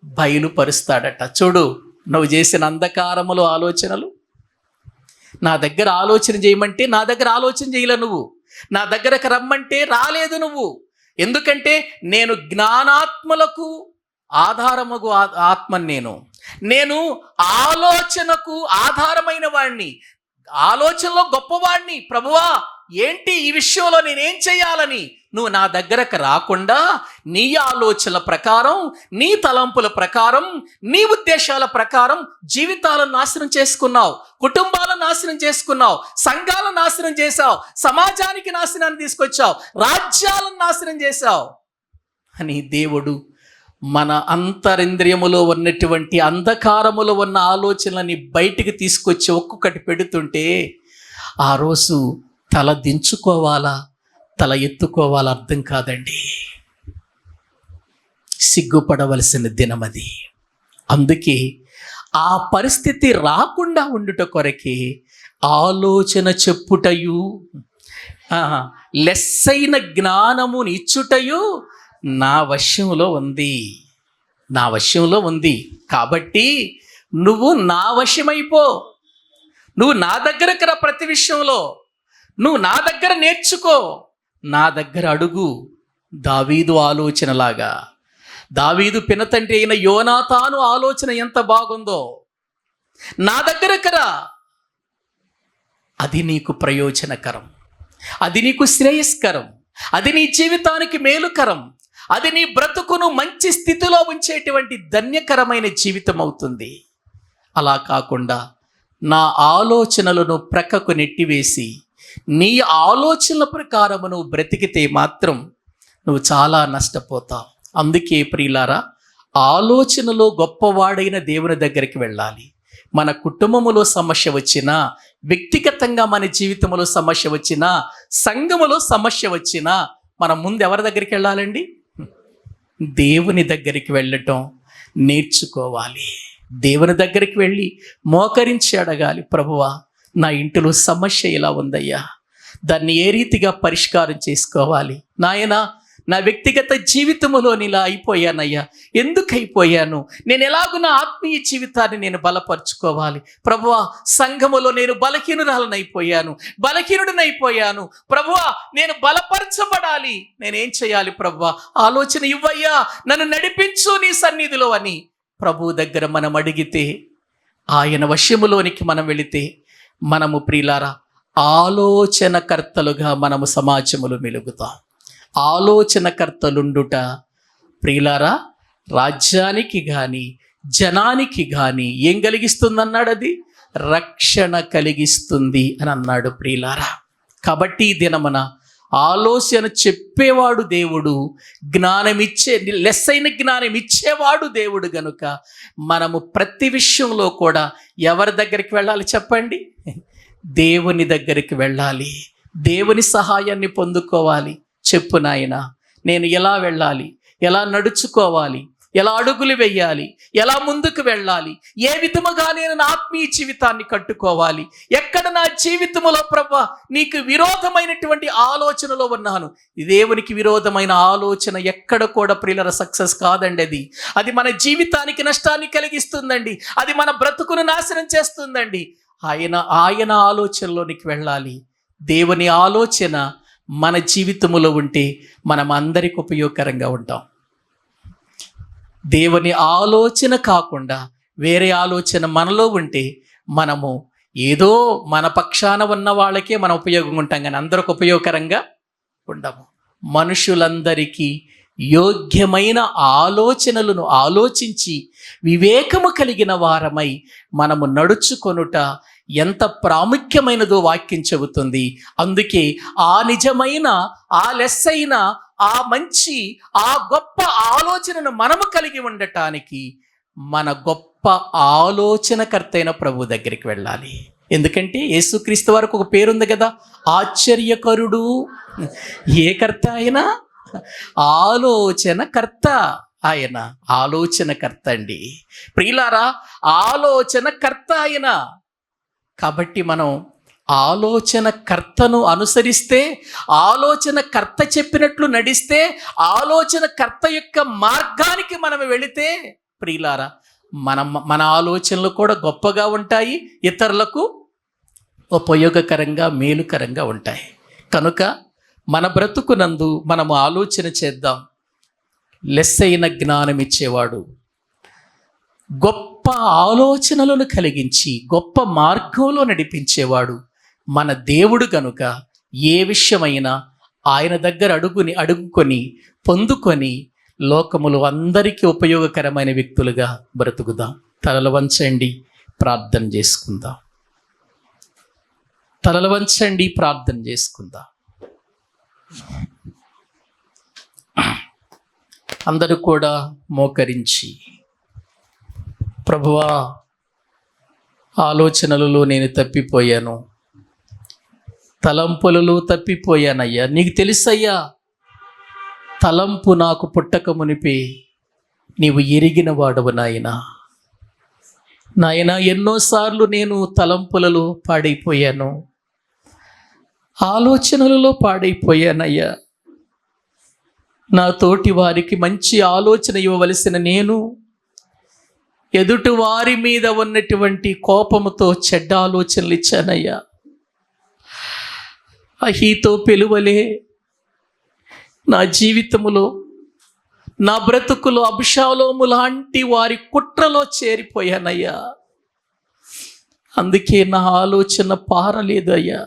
బయలుపరుస్తాడట. చూడు, నువ్వు చేసిన అంధకారములో ఆలోచనలు నా దగ్గర ఆలోచన చేయమంటే నా దగ్గర ఆలోచన చేయలే నువ్వు, నా దగ్గరకు రమ్మంటే రాలేదు నువ్వు. ఎందుకంటే నేను జ్ఞానాత్మలకు ఆధారముగు ఆత్మని, నేను ఆలోచనకు ఆధారమైన వాడిని, ఆలోచనలో గొప్పవాడిని. ప్రభువా, ఏంటి ఈ విషయంలో నేనేం చేయాలని నువ్వు నా దగ్గరకు రాకుండా నీ ఆలోచనల ప్రకారం, నీ తలంపుల ప్రకారం, నీ ఉద్దేశాల ప్రకారం జీవితాలను నాశనం చేసుకున్నావు, కుటుంబాలను నాశనం చేసుకున్నావు, సంఘాలను నాశనం చేశావు, సమాజానికి నాశనాన్ని తీసుకొచ్చావు, రాజ్యాలను నాశనం చేశావు అని దేవుడు మన అంతరింద్రియములో ఉన్నటువంటి అంధకారములో ఉన్న ఆలోచనలని బయటికి తీసుకొచ్చి ఒక్కొక్కటి పెడుతుంటే ఆ రోజు తల దించుకోవాలా, తల ఎత్తుకోవాలా అర్థం కాదండి. సిగ్గుపడవలసిన దినమది. అందుకే ఆ పరిస్థితి రాకుండా ఉండుట కొరకే ఆలోచన చెప్పుటయు, లెస్సైన జ్ఞానముని ఇచ్చుటయు నా వశంలో ఉంది. కాబట్టి నువ్వు నా వశమైపో, నువ్వు నా దగ్గరకు రా, ప్రతి విషయంలో నువ్వు నా దగ్గర నేర్చుకో, నా దగ్గర అడుగు. దావీదు ఆలోచనలాగా, దావీదు పినతండ్రి అయిన యోనాతాను ఆలోచన ఎంత బాగుందో, నా దగ్గరకు రా, అది నీకు ప్రయోజనకరం, అది నీకు శ్రేయస్కరం, అది నీ జీవితానికి మేలుకరం, అది నీ బ్రతుకును మంచి స్థితిలో ఉంచేటువంటి ధన్యకరమైన జీవితం అవుతుంది. అలా కాకుండా నా ఆలోచనలను ప్రక్కకు నెట్టివేసి నీ ఆలోచనల ప్రకారము నువ్వు బ్రతికితే మాత్రం నువ్వు చాలా నష్టపోతావు. అందుకే ప్రియులారా, ఆలోచనలో గొప్పవాడైన దేవుని దగ్గరికి వెళ్ళాలి. మన కుటుంబములో సమస్య వచ్చినా, వ్యక్తిగతంగా మన జీవితంలో సమస్య వచ్చినా, సంఘములో సమస్య వచ్చినా మనం ముందు ఎవరి దగ్గరికి వెళ్ళాలండి? దేవుని దగ్గరికి వెళ్ళటం నేర్చుకోవాలి. దేవుని దగ్గరికి వెళ్ళి మోకరించి అడగాలి, ప్రభువా నా ఇంటిలో సమస్య ఇలా ఉందయ్యా, దాన్ని ఏ రీతిగా పరిష్కారం చేసుకోవాలి నాయనా, నా వ్యక్తిగత జీవితంలో ఇలా అయిపోయానయ్యా, ఎందుకు అయిపోయాను, నేను ఎలాగూ నా ఆత్మీయ జీవితాన్ని నేను బలపరుచుకోవాలి ప్రభువా, సంఘములో నేను బలహీనుడినైపోయాను ప్రభువా, నేను బలపరచబడాలి, నేనేం చేయాలి ప్రభువా, ఆలోచన ఇవ్వయ్యా, నన్ను నడిపించు నీ సన్నిధిలో అని ప్రభు దగ్గర మనం అడిగితే, ఆయన వశములోనికి మనం వెళితే, మనము ప్రియులారా ఆలోచనకర్తలుగా మనము సమాజములో మెలుగుతాం. ఆలోచనకర్తలుండుట ప్రియులారా రాజ్యానికి కానీ జనానికి కానీ ఏం కలిగిస్తుందన్నాడు? అది రక్షణ కలిగిస్తుంది అని అన్నాడు ప్రియులారా. కాబట్టి ఈ దినమున ఆలోచన చెప్పేవాడు దేవుడు, లెస్సైన జ్ఞానం ఇచ్చేవాడు దేవుడు గనుక మనము ప్రతి విషయంలో కూడా ఎవరి దగ్గరికి వెళ్ళాలి చెప్పండి? దేవుని దగ్గరికి వెళ్ళాలి, దేవుని సహాయాన్ని పొందుకోవాలి. చెప్పు నాయనా, నేను ఎలా వెళ్ళాలి, ఎలా నడుచుకోవాలి, ఎలా అడుగులు వెయ్యాలి, ఎలా ముందుకు వెళ్ళాలి, ఏ విధముగా నేను నా ఆత్మీయ జీవితాన్ని కట్టుకోవాలి, ఎక్కడ నా జీవితంలో ప్రభువా నీకు విరోధమైనటువంటి ఆలోచనలో ఉన్నాను. దేవునికి విరోధమైన ఆలోచన ఎక్కడ కూడా ప్రియులర సక్సెస్ కాదండి. అది మన జీవితానికి నష్టాన్ని కలిగిస్తుందండి, అది మన బ్రతుకును నాశనం చేస్తుందండి. ఆయన ఆలోచనలోనికి వెళ్ళాలి. దేవుని ఆలోచన మన జీవితంలో ఉంటే మనం అందరికి ఉపయోగకరంగా ఉంటాం. దేవుని ఆలోచన కాకుండా వేరే ఆలోచన మనలో ఉంటే మనము ఏదో మన పక్షాన ఉన్న వాళ్ళకే మనం ఉపయోగంగా ఉంటాం, కానీ అందరికి ఉపయోగకరంగా ఉండము. మనుషులందరికీ యోగ్యమైన ఆలోచనలను ఆలోచించి వివేకము కలిగిన వారమై మనము నడుచుకొనుట ఎంత ప్రాముఖ్యమైనదో వాక్యం చెబుతుంది. అందుకే ఆ నిజమైన, ఆ లెస్సైన, ఆ మంచి, ఆ గొప్ప ఆలోచనను మనము కలిగి ఉండటానికి మన గొప్ప ఆలోచనకర్త అయిన ప్రభు దగ్గరికి వెళ్ళాలి. ఎందుకంటే యేసుక్రీస్తు వారికి ఒక పేరుంది కదా, ఆశ్చర్యకరుడు. ఏ కర్త ఆయన? ఆలోచనకర్త. ఆయన ఆలోచనకర్త అండి ప్రియులారా, ఆలోచనకర్త ఆయన. కాబట్టి మనం ఆలోచనకర్తను అనుసరిస్తే, ఆలోచనకర్త చెప్పినట్లు నడిస్తే, ఆలోచనకర్త యొక్క మార్గానికి మనం వెళితే ప్రియులారా మన ఆలోచనలు కూడా గొప్పగా ఉంటాయి, ఇతరులకు ఉపయోగకరంగా మేలుకరంగా ఉంటాయి. కనుక మన బ్రతుకునందు మనము ఆలోచన చేద్దాం. లెస్సైన జ్ఞానం ఇచ్చేవాడు, గొప్ప ఆలోచనలను కలిగించి గొప్ప మార్గంలో నడిపించేవాడు మన దేవుడు గనుక ఏ విషయమైనా ఆయన దగ్గర అడుగుకొని పొందుకొని లోకములు అందరికీ ఉపయోగకరమైన వ్యక్తులుగా బ్రతుకుదాం. తలలు వంచండి, ప్రార్థన చేసుకుందాం. తలలు వంచండి, ప్రార్థన చేసుకుందాం. అందరూ కూడా మోకరించి, ప్రభువా ఆలోచనలలో నేను తప్పిపోయాను, తలంపులలో తప్పిపోయానయ్యా. నీకు తెలుసయ్యా, తలంపు నాకు పుట్టక మునిపే నీవు ఎరిగిన వాడవు నాయనా. ఎన్నోసార్లు నేను తలంపులలో పాడైపోయాను, ఆలోచనలలో పాడైపోయానయ్యా. నా తోటి వారికి మంచి ఆలోచన ఇవ్వవలసిన నేను ఎదుటి వారి మీద ఉన్నటువంటి కోపముతో చెడ్డ ఆలోచనలు ఇచ్చానయ్యా. అహీతో పెలువలే నా జీవితములో నా బ్రతుకులో అబ్షాలోము లాంటి వారి కుట్రలో చేరిపోయానయ్యా. అందుకే నా ఆలోచన పారలేదయ్యా,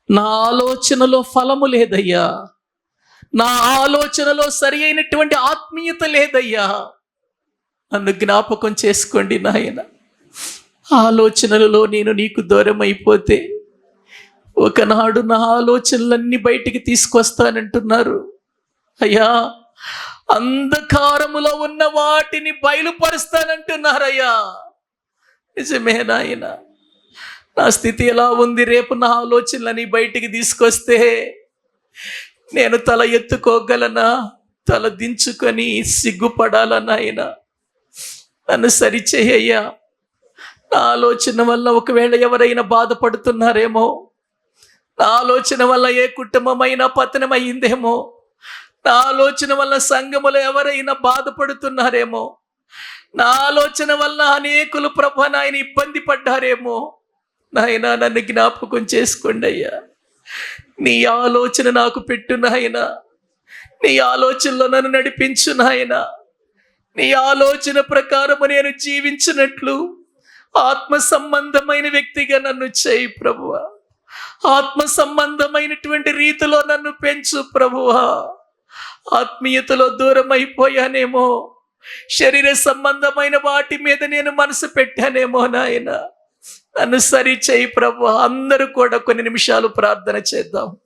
నా ఆలోచనలో ఫలము లేదయ్యా, నా ఆలోచనలో సరి అయినటువంటి ఆత్మీయత లేదయ్యా. నన్ను జ్ఞాపకం చేసుకోండి నాయన. ఆలోచనలలో నేను నీకు దూరం అయిపోతే ఒకనాడు నా ఆలోచనలన్నీ బయటికి తీసుకొస్తానంటున్నారు అయ్యా. అంధకారములో ఉన్న వాటిని బయలుపరుస్తానంటున్నారయ్యా. నిజమే నాయన. నా స్థితి ఎలా ఉంది? రేపు నా ఆలోచనలని బయటికి తీసుకొస్తే నేను తల ఎత్తుకోగలనా? తల దించుకొని సిగ్గుపడాలా నాయన? నన్ను సరిచేయ్యా. నా ఆలోచన వల్ల ఒకవేళ ఎవరైనా బాధపడుతున్నారేమో, నా ఆలోచన వల్ల ఏ కుటుంబమైనా పతనమైందేమో, నా ఆలోచన వల్ల సంఘములో ఎవరైనా బాధపడుతున్నారేమో, నా ఆలోచన వల్ల అనేకులు ప్రభు నాయన ఇబ్బంది పడ్డారేమో, నాయన నన్ను జ్ఞాపకం చేసుకోండి అయ్యా. నీ ఆలోచన నాకు పెట్టు నాయన. నీ ఆలోచనలో నన్ను నడిపించు నాయన. నీ ఆలోచన ప్రకారము నేను జీవించినట్లు ఆత్మ సంబంధమైన వ్యక్తిగా నన్ను చేయి ప్రభువా. ఆత్మ సంబంధమైనటువంటి రీతిలో నన్ను పెంచు ప్రభువా. ఆత్మీయతలో దూరం అయిపోయానేమో, శరీర సంబంధమైన వాటి మీద నేను మనసు పెట్టానేమో నాయన. నన్ను సరి చేయి ప్రభువా. అందరూ కూడా కొన్ని నిమిషాలు ప్రార్థన చేద్దాం.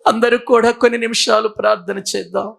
అందరూ కూడా కొన్ని నిమిషాలు ప్రార్థన చేద్దాం.